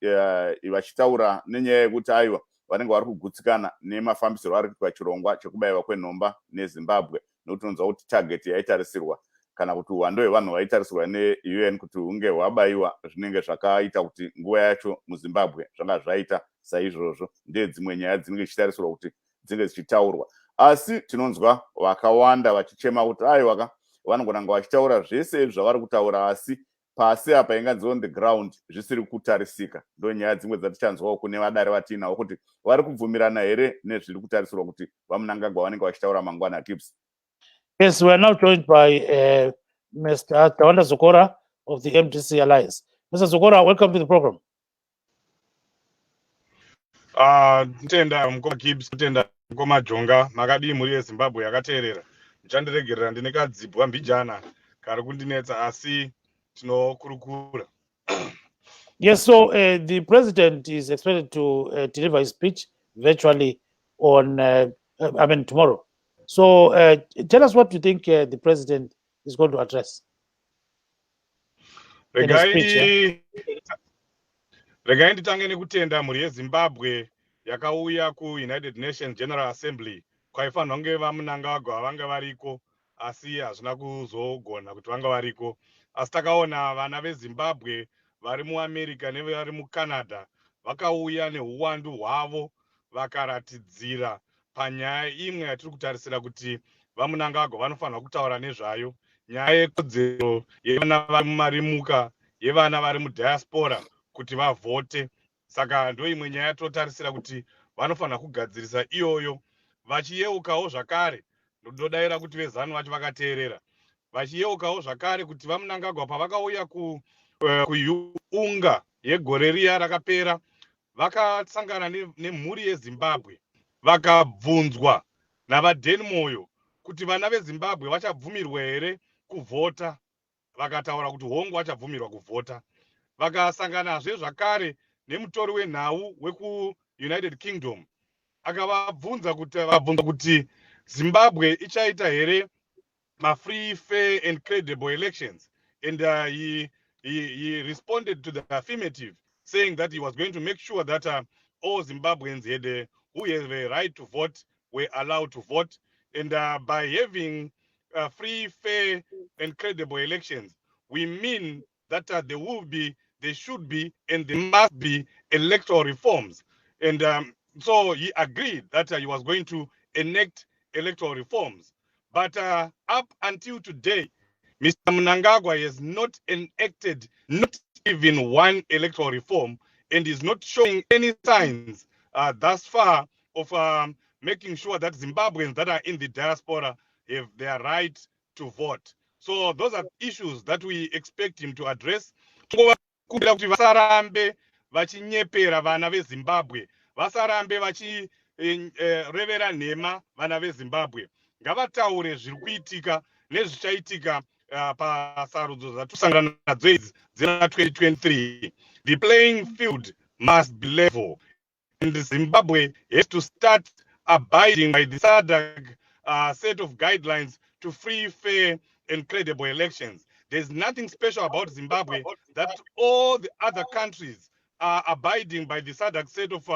[SPEAKER 1] vachitaura nenyaya yekuti aiwa vanenge vari kugutsikana nemafambisiro ari kuitwa chirongwa chekubayiwa kwenhomba neZimbabwe, nokuti tinonzwa kuti target yaitarisirwa kana kuti uwando hwevanhu vaitarisirwa neUN kuti hunge hwabayiwa zvinenge zvakaita kuti nguva yacho muZimbabwe zvanga zvaita saizvozvo. Ndedzimwe nyaya dzinenge dzichitarisirwa kuti dzinge dzichitaurwa, asi tinonzwa vakawanda vachichema kuti aiwa vanongonanga vachitaura zvese izvi zvavari kutaura, asi pasi apa inganzi on the ground zvisiri kutarisika. Ndo nyaya dzimwe dzatichanzwawo kune vadare vatiinawo kuti vari kubvumirana here nezviri kutarisirwa kuti vaMnangagwa vanenge vachitaura mangwana. Gibbs.
[SPEAKER 2] Yes, we are now joined by Mr. Tawanda Zokora of the MDC Alliance. Mr. Zokora, welcome to the program.
[SPEAKER 10] Ntenda mukoma Gibbs, ntenda mukoma Jonga, makadi muri yeZimbabwe yakateerera. Muchandiregerera ndine kadzibwa mbijana kari kundinetsa asi tinokurukura.
[SPEAKER 2] Yes, so the president is expected to deliver his speech virtually on, tomorrow. So tell us what you think the president is going to address.
[SPEAKER 10] Regai nditange nekutenda muri yeZimbabwe yakauya kuUnited Nations General Assembly kwaifanirwa kunge vaMnangagwa vange variko, asi hazvina kuzogona kuti vange variko. Asi takaona vana veZimbabwe vari muAmerica nevari muCanada vakauya neuwandu hwavo vakaratidzira panyaya imwe yatiri kutarisira kuti vaMnangagwa vanofanira kutaura nezvayo, nyaya yekodzero yevana vari mumarimuka, yevana vari mudiaspora kuti vavhote. Saka ndo imwe nyaya totarisira kuti vanofanira kugadzirisa iyoyo, vachiyeukawo zvakare. Ndodayira kuti vezanu vacho vakateerera, vachiyeukawo zvakare kuti vaMnangagwa pavakauya kuunga yegore riya rakapera, vakasangana nemhuri yeZimbabwe, vakabvunzwa navaDenmoyo kuti vana veZimbabwe vachabvumirwa here kuvhota. Vakataura kuti hongu vachabvumirwa kuvhota. Vakasanganazve zvakare nemutori wenhau wekuUnited Kingdom, akavabvunza kuti Zimbabwe ichaita here free, fair and credible elections, and he responded to the affirmative, saying that he was going to make sure that all Zimbabweans who have a right to vote were allowed to vote, and by having free, fair and credible elections, we mean that there should be and there must be electoral reforms. And so he agreed that he was going to enact electoral reforms. But up until today, Mr. Mnangagwa has not enacted not even one electoral reform, and is not showing any signs thus far of making sure that Zimbabweans that are in the diaspora have their right to vote. So those are issues that we expect him to address. Kuti vasarambe vachinyepera vana veZimbabwe, vasarambe vachirevera nhema vana veZimbabwe. Ngavataure zviri kuitika nezvichaitika pasarudzo dzatusangana nadzo idzi dzina2023. The playing field must be level, and Zimbabwe has to start abiding by the SADC set of guidelines to free, fair and credible elections. There's nothing special about Zimbabwe that all the other countries are abiding by the SADC set of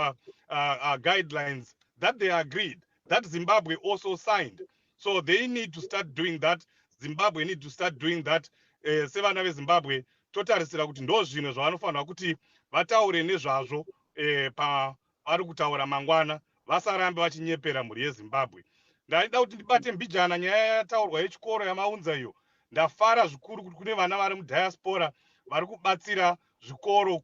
[SPEAKER 10] guidelines that they agreed, that Zimbabwe also signed. So they need to start doing that. Zimbabwe need to start doing that. Sevana veZimbabwe totarisira kuti ndo zvimwe zvavanofanira kuti vataure nezvazvo pavari kutaura mangwana, vasarambe vachinyepera mhuri yeZimbabwe. Ndaida kuti ndibate mbijana nyaya yataurwa yechikoro yamaunza iyo. Ndafara zvikuru kuti kune vana vari mudiaspora vari kubatsira zvikoro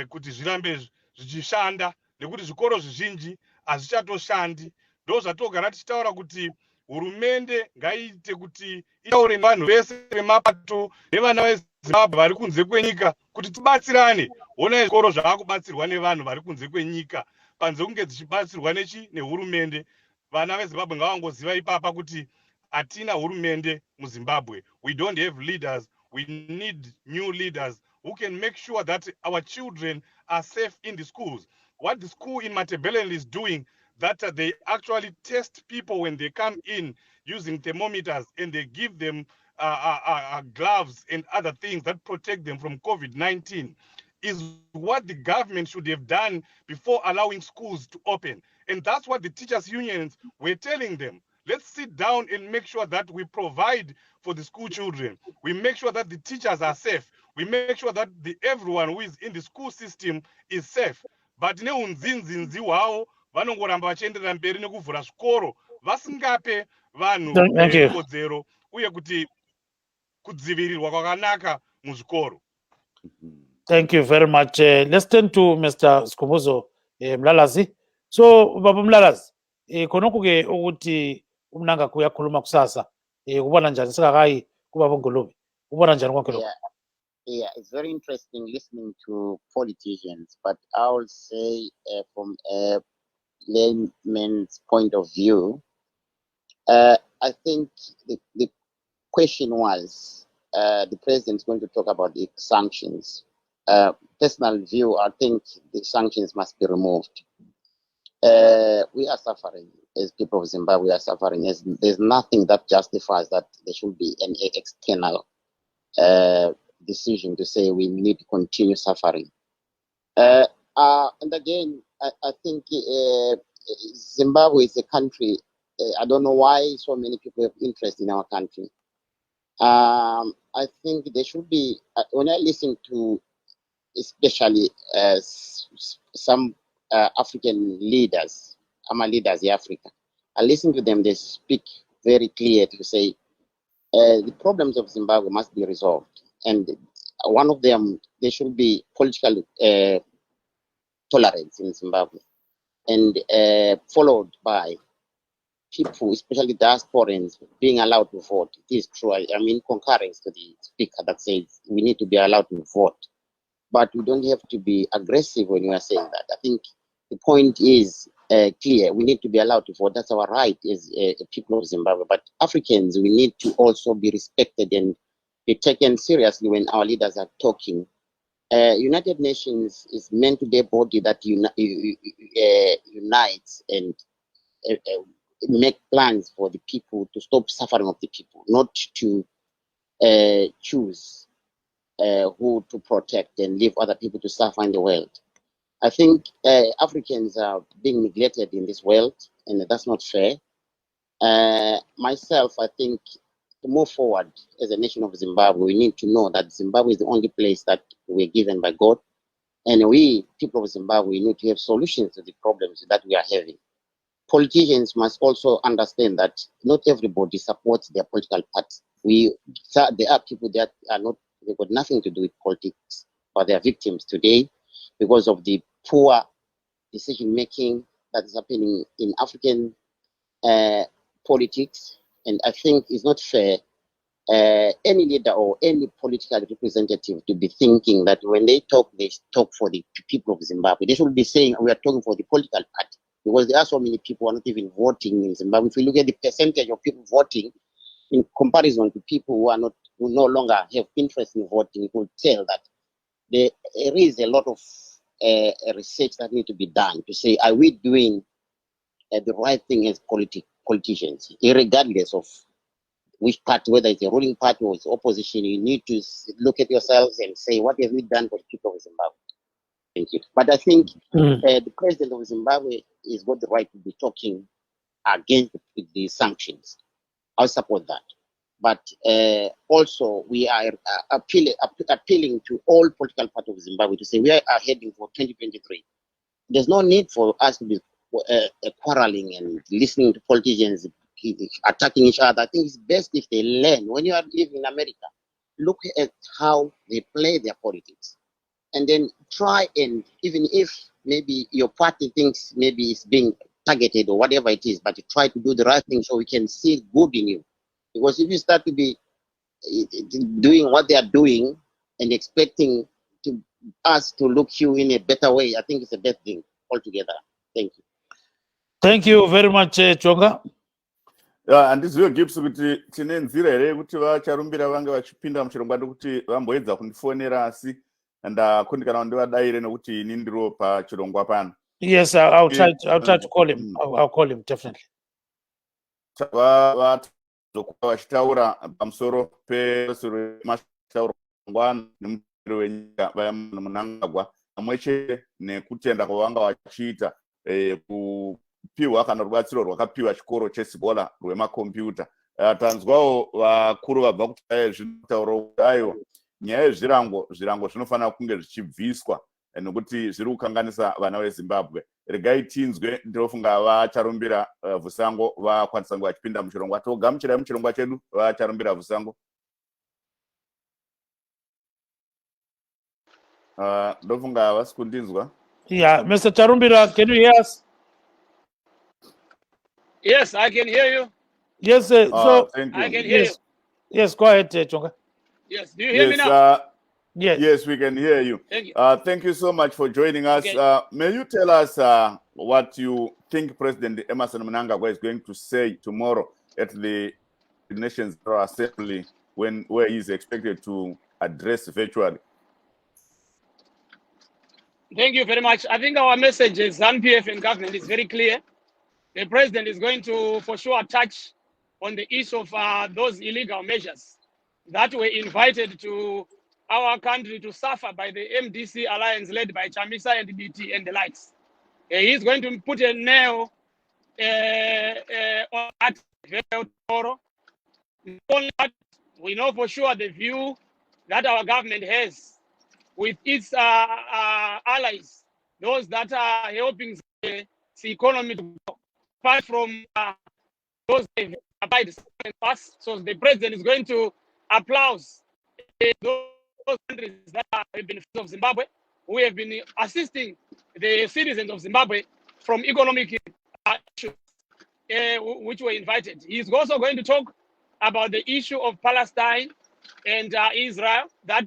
[SPEAKER 10] kuti zvirambe zvichishanda, nekuti zvikoro zvizhinji hazvichatoshandi. Ndo zvatogara tichitaura kuti hurumende ngaiite kuti itaure nevanhu vese vemapato nevana veZimbabwe vari kunze kwenyika kuti tibatsirane. Ona zvikoro zvaakubatsirwa nevanhu vari kunze kwenyika panze kunge dzichibatsirwa nehurumende. Vana veZimbabwe ngavangoziva ipapa kuti hatina hurumende muZimbabwe. We don't have leaders. We need new leaders who can make sure that our children are safe in the schools. What the school in Matabeleland is doing, that they actually test people when they come in using thermometers, and they give them gloves and other things that protect them from COVID-19, is what the government should have done before allowing schools to open. And that's what the teachers' unions were telling them. Let's sit down and make sure that we provide for the school children. We make sure that the teachers are safe. We make sure that everyone who is in the school system is safe. But neunzinzinzi hwavo vanongoramba vachienderera mberi nekuvhura zvikoro vasingape vanhu kodzero uye kuti kudzivirirwa kwakanaka muzvikoro.
[SPEAKER 2] Thank you very much. Let's turn to Mr. Skubuzo Mlalazi. So Baba Mlalazi, konokuke ukuthi uMnangagwa uyakhuluma kusasa, ubona njani singakayi kuBaba Ngulube? Ubona njani konke lokho?
[SPEAKER 8] Yeah, it's very interesting listening to politicians, but I will say from a layman's point of view, I think the question was the president's going to talk about the sanctions. Personal view, I think the sanctions must be removed. We are suffering as people of Zimbabwe. We are suffering. There's nothing that justifies that there should be an external decision to say we need to continue suffering. And again, I think Zimbabwe is a country. I don't know why so many people have interest in our country. I think there should be, when I listen to especially some African leaders, leaders in Africa, I listen to them, they speak very clear to say the problems of Zimbabwe must be resolved. And one of them, there should be political tolerance in Zimbabwe, and followed by people, especially diasporans, being allowed to vote. It is true. I mean, concurrence to the speaker that says we need to be allowed to vote. But we don't have to be aggressive when we are saying that. I think the point is clear. We need to be allowed to vote. That's our right as people of Zimbabwe. But Africans, we need to also be respected and be taken seriously when our leaders are talking. United Nations is meant to be a body that unites and make plans for the people, to stop suffering of the people, not to choose who to protect and leave other people to suffer in the world. I think Africans are being neglected in this world, and that's not fair. Myself, I think to move forward as a nation of Zimbabwe, we need to know that Zimbabwe is the only place that we're given by God. And we, people of Zimbabwe, need to have solutions to the problems that we are having. Politicians must also understand that not everybody supports their political party. There are people that are not, they've got nothing to do with politics, but they are victims today because of the poor decision making that is happening in African politics. And I think it's not fair any leader or any political representative to be thinking that when they talk for the people of Zimbabwe. They should be saying we are talking for the political party, because there are so many people who are not even voting in Zimbabwe. If you look at the percentage of people voting in comparison to people who no longer have interest in voting, you could tell that there is a lot of research that needs to be done to say, are we doing the right thing as politicians, regardless of which party, whether it's a ruling party or it's opposition. You need to look at yourselves and say, what have we done for the people of Zimbabwe? Thank you. But I think the president of Zimbabwe has got the right to be talking against the sanctions. I support that. But also, we are appealing to all political parties of Zimbabwe to say we are heading for 2023. There's no need for us to be quarreling and listening to politicians attacking each other. I think it's best if they learn. When you are living in America, look at how they play their politics. And then try, and even if maybe your party thinks maybe it's being targeted or whatever it is, but you try to do the right thing so we can see good in you. Because if you start to be doing what they are doing and expecting us to look you in a better way, I think it's a bad thing altogether. Thank you.
[SPEAKER 2] Thank you very much, Chonga.
[SPEAKER 1] Handizivo Gibbs kuti tine nzira here kuti vacharumbira vange vachipinda muchirongwa kuti vamboedza kundifonera asi ndakundikana ndivadayire nekuti ini ndiro pachirongwa pano.
[SPEAKER 2] Yes, I'll try to call him. I'll call him definitely.
[SPEAKER 1] Vachitaura pamusoro pemashitaurwa nemutero wenyika Mnangagwa pamwechete nekutenda kwavanga vachiita kupiwa kana rubatsiro rwakapiwa chikoro cheSibola rwemakombiyuta. Tanzwawo vakuru vabva kuti zvinotaura kudayo nyaya yezvirango zvinofanira kunge zvichibviswa nekuti zviri kukanganisa vana veZimbabwe. Regai tinzwe, ndinofunga vacharumbira Vusango vakwanisa kunge vachipinda muchirongwa. Togamuchirai muchirongwa chedu vacharumbira Vusango. Ndofunga havasi kundinzwa.
[SPEAKER 2] Yeah, Mr. Charumbira, can you hear us?
[SPEAKER 11] Yes, I can hear you.
[SPEAKER 2] Yes, so
[SPEAKER 1] thank you.
[SPEAKER 11] I can hear you.
[SPEAKER 2] Yes, go ahead, Chonga.
[SPEAKER 11] Yes, do you hear me now?
[SPEAKER 1] Yes, we can hear you.
[SPEAKER 11] Thank you.
[SPEAKER 1] Thank you so much for joining us.
[SPEAKER 11] Okay.
[SPEAKER 1] May you tell us what you think President Emmerson Mnangagwa is going to say tomorrow at the Nations General Assembly where he is expected to address virtually?
[SPEAKER 11] Thank you very much. I think our message as ZANU-PF and government is very clear. The president is going to, for sure, touch on the issue of those illegal measures that were invited to our country to suffer by the MDC alliance led by Chamisa and BT and the likes. He's going to put a nail on that tomorrow. We know for sure the view that our government has with its allies, those that are helping the economy to grow. Apart from those applied and pass. So the president is going to applause those countries that have been of Zimbabwe, who have been assisting the citizens of Zimbabwe from economic issues, which were invited. He's also going to talk about the issue of Palestine and Israel. That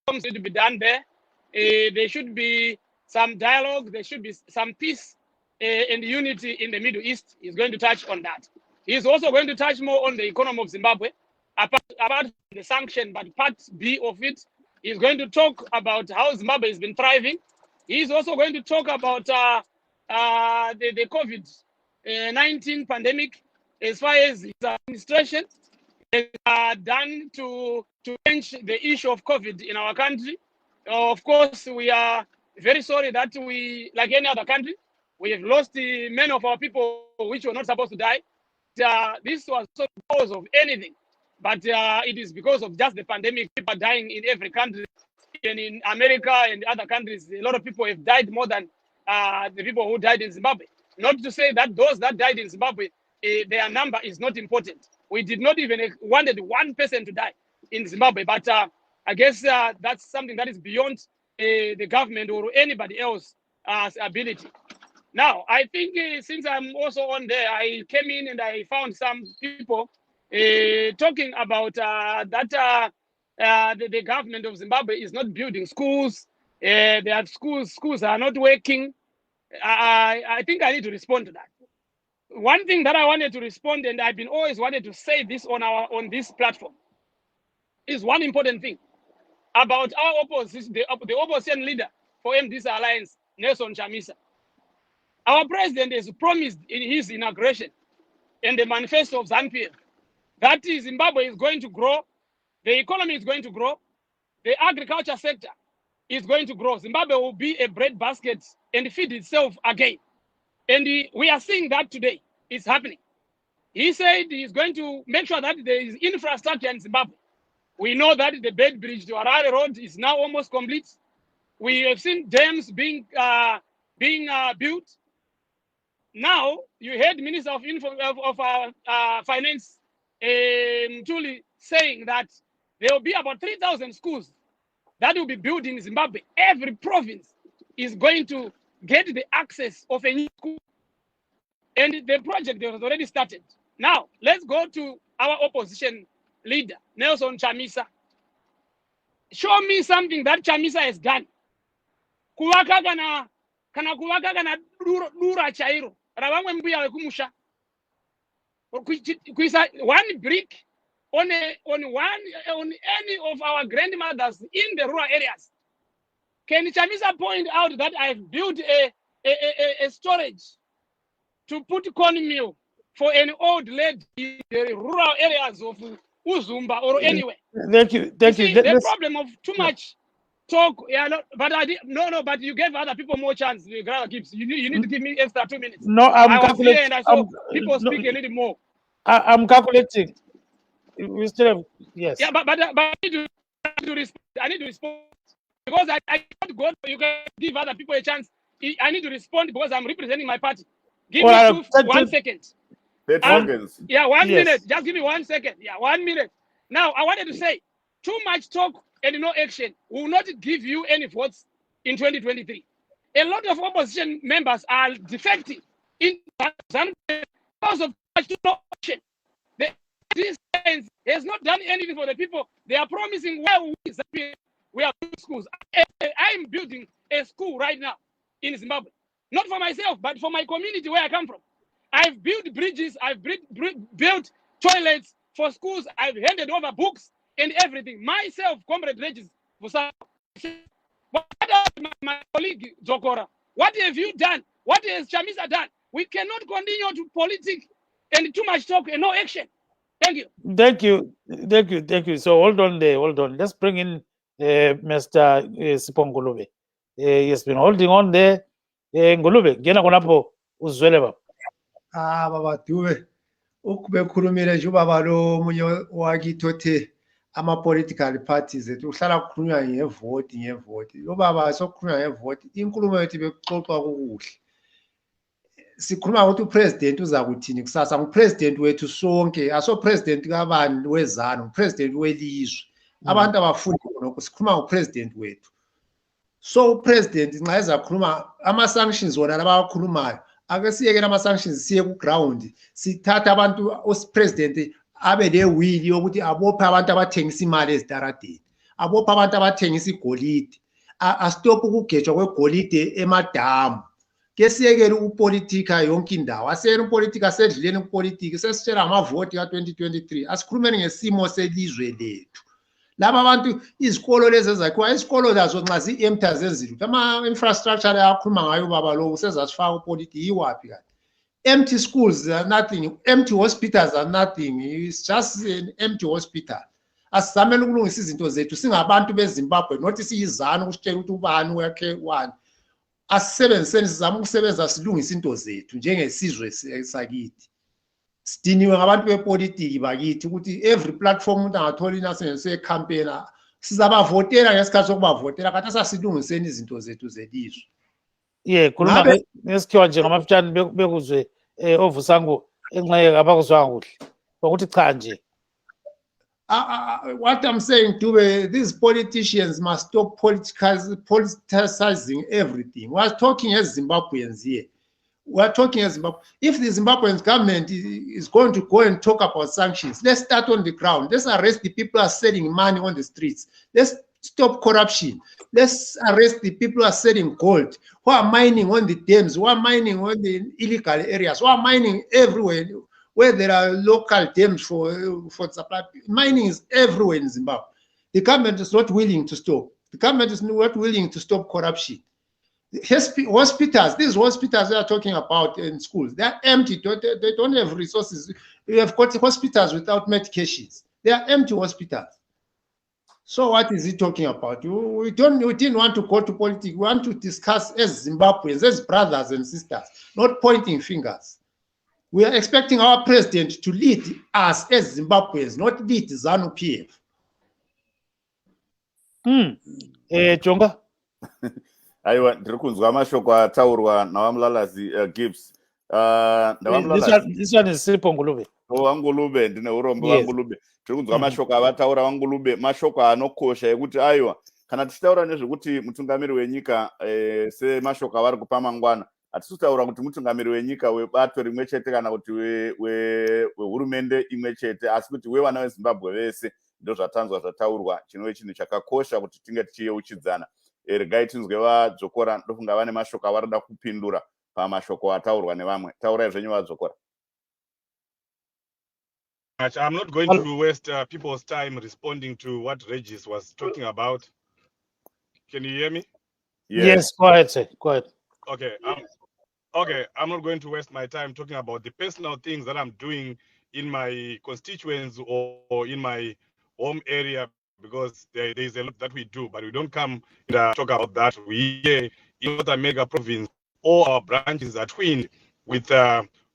[SPEAKER 11] comes to be done there. There should be some dialogue. There should be some peace and unity in the Middle East. He's going to touch on that. He's also going to touch more on the economy of Zimbabwe, apart from the sanction, but part B of it. He's going to talk about how Zimbabwe has been thriving. He's also going to talk about the COVID-19 pandemic, as far as his administration has done to change the issue of COVID in our country. Of course, we are very sorry that we, like any other country, we have lost many of our people which were not supposed to die. This was not because of anything, but it is because of just the pandemic. People are dying in every country, and in America and other countries, a lot of people have died more than the people who died in Zimbabwe. Not to say that those that died in Zimbabwe, their number is not important. We did not even wanted one person to die in Zimbabwe, but I guess that's something that is beyond the government or anybody else's ability. Now, I think since I'm also on there, I came in and I found some people talking about that the government of Zimbabwe is not building schools. Their schools are not working. I think I need to respond to that. One thing that I wanted to respond, and I've been always wanted to say this on this platform, is one important thing about our opposition, the opposition leader for MDC Alliance, Nelson Chamisa. Our president has promised in his inauguration and the manifesto of ZANU-PF that Zimbabwe is going to grow, the economy is going to grow, the agriculture sector is going to grow. Zimbabwe will be a bread basket and feed itself again. And we are seeing that today. It's happening. He said he's going to make sure that there is infrastructure in Zimbabwe. We know that the Bed Bridge to Harare Road is now almost complete. We have seen dams being built. Now, you heard Minister of Finance, Mtuli, saying that there will be about 3,000 schools that will be built in Zimbabwe. Every province is going to get the access of a new school. And the project has already started. Now, let's go to our opposition leader, Nelson Chamisa. Show me something that Chamisa has done. Kuvaka kana kuvaka kana dura chairo. Ravamwe mbuya wekumusha. Kuisa one brick on any of our grandmothers in the rural areas. Can Chamisa point out that I've built a storage to put cornmeal for an old lady in the rural areas of Uzumba or anywhere?
[SPEAKER 2] Thank you.
[SPEAKER 11] The problem of too much talk, but you gave other people more chance. You need to give me extra 2 minutes.
[SPEAKER 2] No,
[SPEAKER 11] I was here and I saw people speak a little more.
[SPEAKER 2] I'm calculating. We still have, yes.
[SPEAKER 11] Yeah, but I need to respond. I need to respond because I can't go. You can give other people a chance. I need to respond because I'm representing my party. Give me 1 second.
[SPEAKER 1] 30 seconds.
[SPEAKER 11] Yeah, 1 minute. Just give me 1 second. Yeah, 1 minute. Now, I wanted to say, too much talk and no action will not give you any votes in 2023. A lot of opposition members are defecting in because of no action. This has not done anything for the people. They are promising we are building schools. I'm building a school right now in Zimbabwe. Not for myself, but for my community where I come from. I've built bridges, I've built toilets for schools, I've handed over books and everything. Myself, Comrade Regis, what my colleague Zokora, what have you done? What has Chamisa done? We cannot continue to politics and too much talk and no action. Thank you.
[SPEAKER 2] Thank you. So hold on there. Let's bring in Mr. Sipongulube. He has been holding on there. Ngulube, ngena konapo uzwele baba.
[SPEAKER 9] Baba Dube, ukubekhulumile nje ubaba lo munye wakithothi ama-political parties ethu uhlala kukhulunywa ngevoti. Lo baba sokukhulunywa ngevoti, inkulumo yethu bekuxoxwa kukuhle. sikhuluma ukuthi upresident uza kuthini kusasa ngupresident wethu sonke aso president kabani wezano upresident welizwe abantu abafundi lokho sikhuluma ngopresident wethu so upresident nxa ezakhuluma ama sanctions wona labakhulumayo ake siyekela ama sanctions siye ku ground sithatha abantu president abe le will yokuthi abophe abantu abathengisa imali ezitaradeni abophe abantu abathengisa igolide astop ukugejwa kwegolide emadamu ke siyekela ukupolitika yonke indawo asiyekela upolitika sedluleni kupolitika sesitshela amavoti ka2023 asikhulumeni ngesimo selizwe lethu laba abantu izikolo lezi ezakhiwa isikolo lazo nxa zi-empty zezilutho ama-infrastructure ayakhuluma ngayo baba lo sezasifaka upolitika yiwaphi kanti empty schools are nothing empty hospitals are nothing it's just an empty hospital asizamele ukulungisa izinto zethu singabantu beZimbabwe not siyizana ukusitshela ukuthi ubani wakhe wani asisebenziseni sizama ukusebenza silungisa into zethu njengesizwe sakithi sidiniwe ngabantu bepolitiki bakithi ukuthi every platform umuntu angathola inasense campaign sizabavotela ngesikhathi sokubavotela kanti asasilungiseni izinto zethu zelizwe
[SPEAKER 2] khuluma ngesikhiwa nje ngamafitshane bekuzwe ovusango enxeke abakuzwanga kuhle ukuthi cha nje
[SPEAKER 9] what I'm saying to these politicians must stop politicizing everything. We are talking as Zimbabweans here. We are talking as Zimbabwe. If the Zimbabwean government is going to go and talk about sanctions, let's start on the ground. Let's arrest the people who are selling money on the streets. Let's stop corruption. Let's arrest the people who are selling gold, who are mining on the dams, who are mining on the illegal areas, who are mining everywhere. Where there are local dams for supply. Mining is everywhere in Zimbabwe. The government is not willing to stop. The government is not willing to stop corruption. Hospitals, these hospitals they are talking about in schools, they are empty. They don't have resources. We have got hospitals without medications. They are empty hospitals. So what is he talking about? We didn't want to go to politics. We want to discuss as Zimbabweans, as brothers and sisters, not pointing fingers. We are expecting our president to lead us as Zimbabweans, not lead ZANU-PF.
[SPEAKER 2] Jonga.
[SPEAKER 1] Aiwa ndiri kunzwa mashoko ataurwa nawamulalazi Gibbs.
[SPEAKER 2] This one is Sipho Ngulube.
[SPEAKER 1] Wangulube ndine urombo wangulube. Ndiri kunzwa mashoko avataura wangulube mashoko anokosha ekuti aiwa kana tichitaura nezvekuti mutungamiri wenyika semashoko avari kupa mangwana hatisitaura kuti mutungamiri wenyika webato rimwe chete kana kuti wehurumende imwe chete asi kuti wevana veZimbabwe vese ndo zvatanzwa zvataurwa chinove chinhu chakakosha kuti tinge tichiyeuchidzana. Regai tinzwe vadzokora ndofunga vane mashoko avarida kupindura pamashoko ataurwa nevamwe. Taurai zvenyu vadzokora.
[SPEAKER 10] I'm not going to waste people's time responding to what Regis was talking about. Can you hear me?
[SPEAKER 2] Yes, go ahead, sir. Go ahead.
[SPEAKER 10] Okay, I'm not going to waste my time talking about the personal things that I'm doing in my constituents or in my home area, because there is a lot that we do, but we don't come and talk about that. We here in North America province, all our branches are twinned with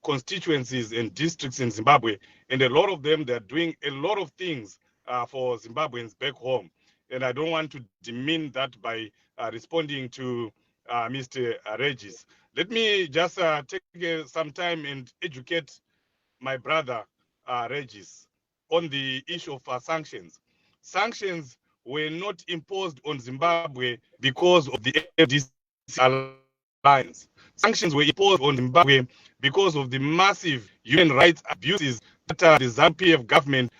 [SPEAKER 10] constituencies and districts in Zimbabwe, and a lot of them, they're doing a lot of things for Zimbabweans back home. And I don't want to demean that by responding to Mr. Regis. Let me just take some time and educate my brother Regis on the issue of sanctions. Sanctions were not imposed on Zimbabwe because of the FDC alliance. Sanctions were imposed on Zimbabwe because of the massive human rights abuses that the ZANU-PF government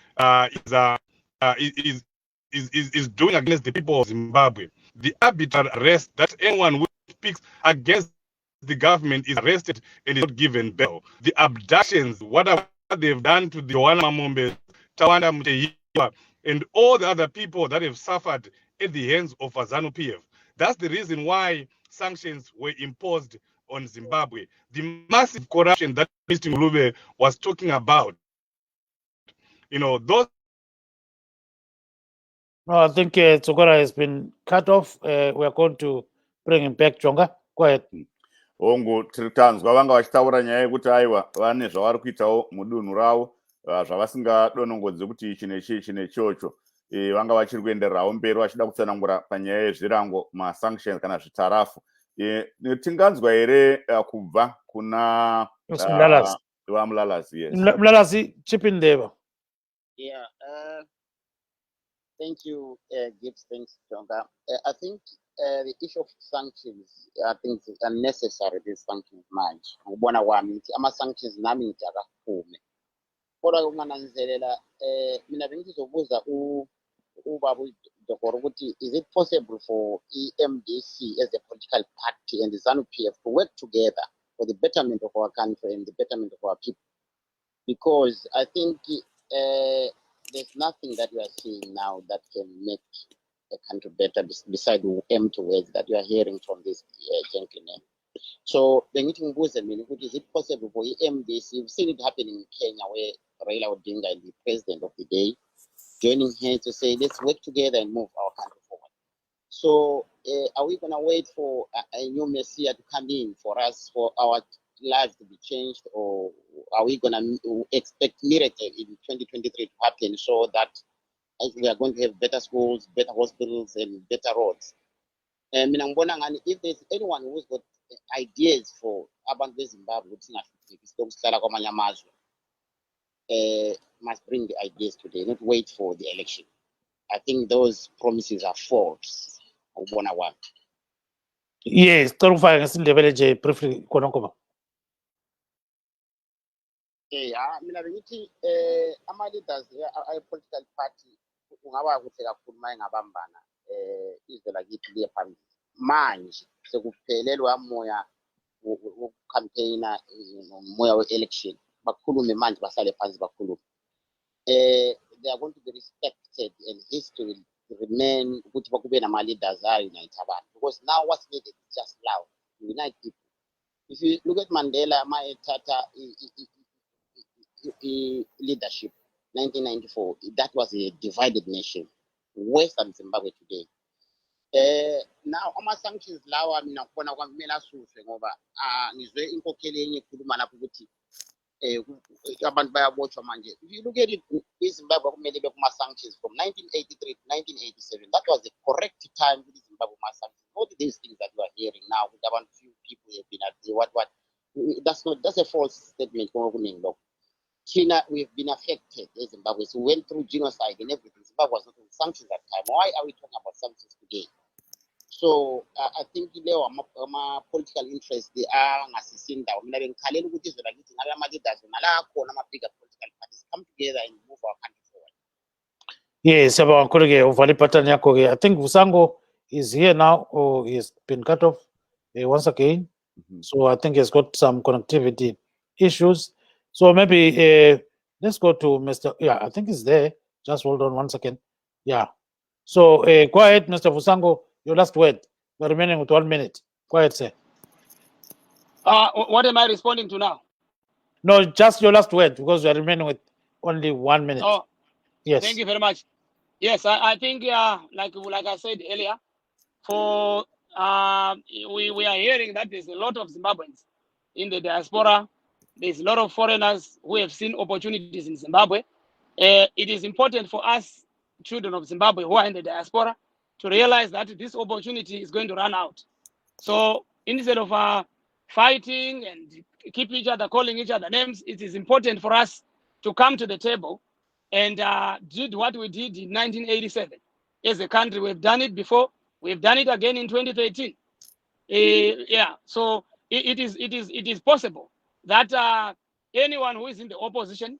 [SPEAKER 10] is doing against the people of Zimbabwe. The arbitrary arrest that anyone who speaks against the government is arrested and is not given bail. The abductions, what they've done to the Joanna Mamombe, Tawanda Mutehiwa, and all the other people that have suffered at the hands of ZANU-PF. That's the reason why sanctions were imposed on Zimbabwe. The massive corruption that Mr. Ngulube was talking about, those.
[SPEAKER 2] No, I think Tsogora has been cut off. We are going to bring him back. Jonga, go ahead.
[SPEAKER 1] Hongu tiritanzwa vanga vachitaura nyaya yekuti aiwa vane zvavari kuitawo mudunhu ravo zvavasingadonongodzi kuti ichi nechi nechocho. Vanga vachiri kuendererawo mberi vachida kutsanangura panyaya yezvirango masanctions kana zvitarafu tinganzwa here kubva kuna
[SPEAKER 2] Mlalazi.
[SPEAKER 1] Mlalazi, yes.
[SPEAKER 2] Mlalazi, chip in there.
[SPEAKER 8] Yeah, thank you, Gibbs. Thanks, Jonga. I think the issue of sanctions, I think it's unnecessary, these sanctions manje. Ngibona kwami ukuthi ama-sanctions nami ngithi akaphume. Kodwa kungananzelela, mina bengizobuza ubaba uDokoro ukuthi is it possible for EMDC as a political party and the ZANU-PF to work together for the betterment of our country and the betterment of our people? Because I think there's nothing that we are seeing now that can make the country better beside the empty words that you are hearing from this gentleman. So the meeting was a meaning, is it possible for EMDC? We've seen it happening in Kenya where Raila Odinga is the president of the day, joining hands to say, let's work together and move our country forward. So are we going to wait for a new Messiah to come in for us, for our lives to be changed, or are we going to expect miracle in 2023 to happen so that we are going to have better schools, better hospitals, and better roads? And if there's anyone who's got ideas for abantu Zimbabwe, must bring the ideas today, not wait for the election. I think those promises are false.
[SPEAKER 2] Yes, torufaya ngesindebele nje briefly khonokho.
[SPEAKER 8] Mina bengithi ama-leaders a-political party kungaba kuhle kakhulu uma engabambana izwe lakithi liye phambili. Manje sekuphelelwa moya wokucampaigna moya we-election. Bakhulume manje basale phansi bakhulume. They are going to be respected and history will remain ukuthi bakube nama-leaders unite abantu, because now what's needed is just love, unite people. If you look at Mandela, Tata leadership, 1994, that was a divided nation, Western Zimbabwe today. Now, ama-sanctions lawa mina ngibona kwamele asuswe ngoba ngizwe inkokheli enye ikhuluma lapho ukuthi abantu bayabotshwa manje. If you look at it, iZimbabwe kumele ibe kuma-sanctions from 1983 to 1987. That was the correct time for Zimbabwe sanctions. All these things that we are hearing now, with about few people have been at what. That's a false statement. China, we've been affected as Zimbabwe. So we went through genocide and everything. Zimbabwe was not on sanctions at that time. Why are we talking about sanctions today? So I think our political interests, they are ngasisinda. Mina bengikhalela ukuthi izwe lakithi ngala ama-leaders nala khona ama-bigger political parties come together and move our country forward.
[SPEAKER 2] Yes, uvale pattern yakho ke. I think Vusango is here now, or he's been cut off once again. So I think he's got some connectivity issues. So maybe let's go to Mr. Yeah, I think he's there. Just hold on 1 second. Yeah. So go ahead, Mr. Vusango. Your last word. We're remaining with 1 minute. Go ahead, sir.
[SPEAKER 11] What am I responding to now?
[SPEAKER 2] No, just your last word, because we are remaining with only 1 minute.
[SPEAKER 11] Oh,
[SPEAKER 2] yes.
[SPEAKER 11] Thank you very much. Yes, I think like I said earlier, for we are hearing that there's a lot of Zimbabweans in the diaspora. There's a lot of foreigners who have seen opportunities in Zimbabwe. It is important for us, children of Zimbabwe who are in the diaspora, to realize that this opportunity is going to run out. So instead of fighting and keep each other, calling each other names, it is important for us to come to the table and did what we did in 1987. As a country, we've done it before. We've done it again in 2013. Yeah, so it is possible that anyone who is in the opposition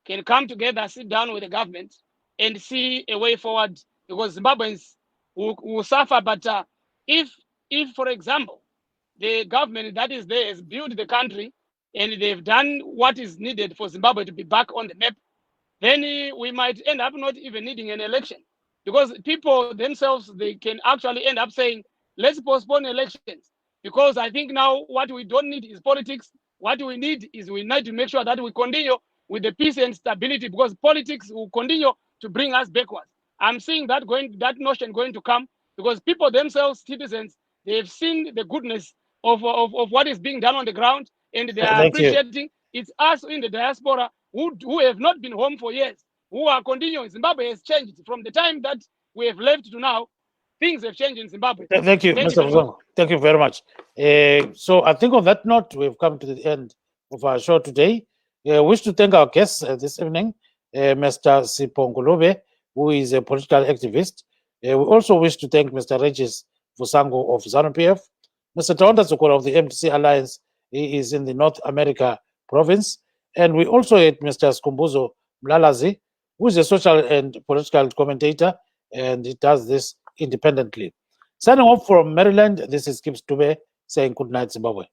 [SPEAKER 11] can come together, sit down with the government, and see a way forward. Because Zimbabweans will suffer, but if, for example, the government that is there has built the country and they've done what is needed for Zimbabwe to be back on the map, then we might end up not even needing an election. Because people themselves, they can actually end up saying, let's postpone elections. Because I think now what we don't need is politics. What we need to make sure that we continue with the peace and stability, because politics will continue to bring us backwards. I'm seeing that notion going to come because people themselves, citizens, they've seen the goodness of what is being done on the ground, and they are appreciating. It's us in the diaspora who have not been home for years, who are continuing. Zimbabwe has changed from the time that we have left to now. things have changed in Zimbabwe.
[SPEAKER 2] Thank you,
[SPEAKER 11] Thank
[SPEAKER 2] Mr.
[SPEAKER 11] you very much.
[SPEAKER 2] Muzongo. Thank you very much. So I think on that note, we've come to the end of our show today. I wish to thank our guests this evening, Mr. Sipongolube, who is a political activist. We also wish to thank Mr. Regis Vusango of ZANU-PF, Mr. Taonda Zukula of the MTC Alliance. He is in the North America province. And we also had Mr. Skumbuzo Mlalazi, who is a social and political commentator, and he does this independently. Signing off from Maryland, this is Gibbs Dube saying good night, Zimbabwe.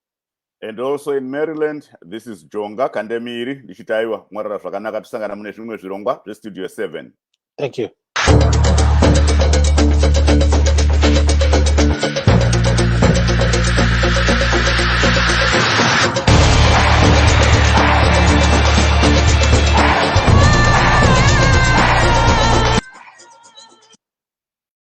[SPEAKER 1] And also in Maryland, this is Jonga Kandemiri, Nishitaiwa, Mwarara Flakanaka, Sangana Muneshunga Zvirongwa, Studio 7.
[SPEAKER 2] Thank you.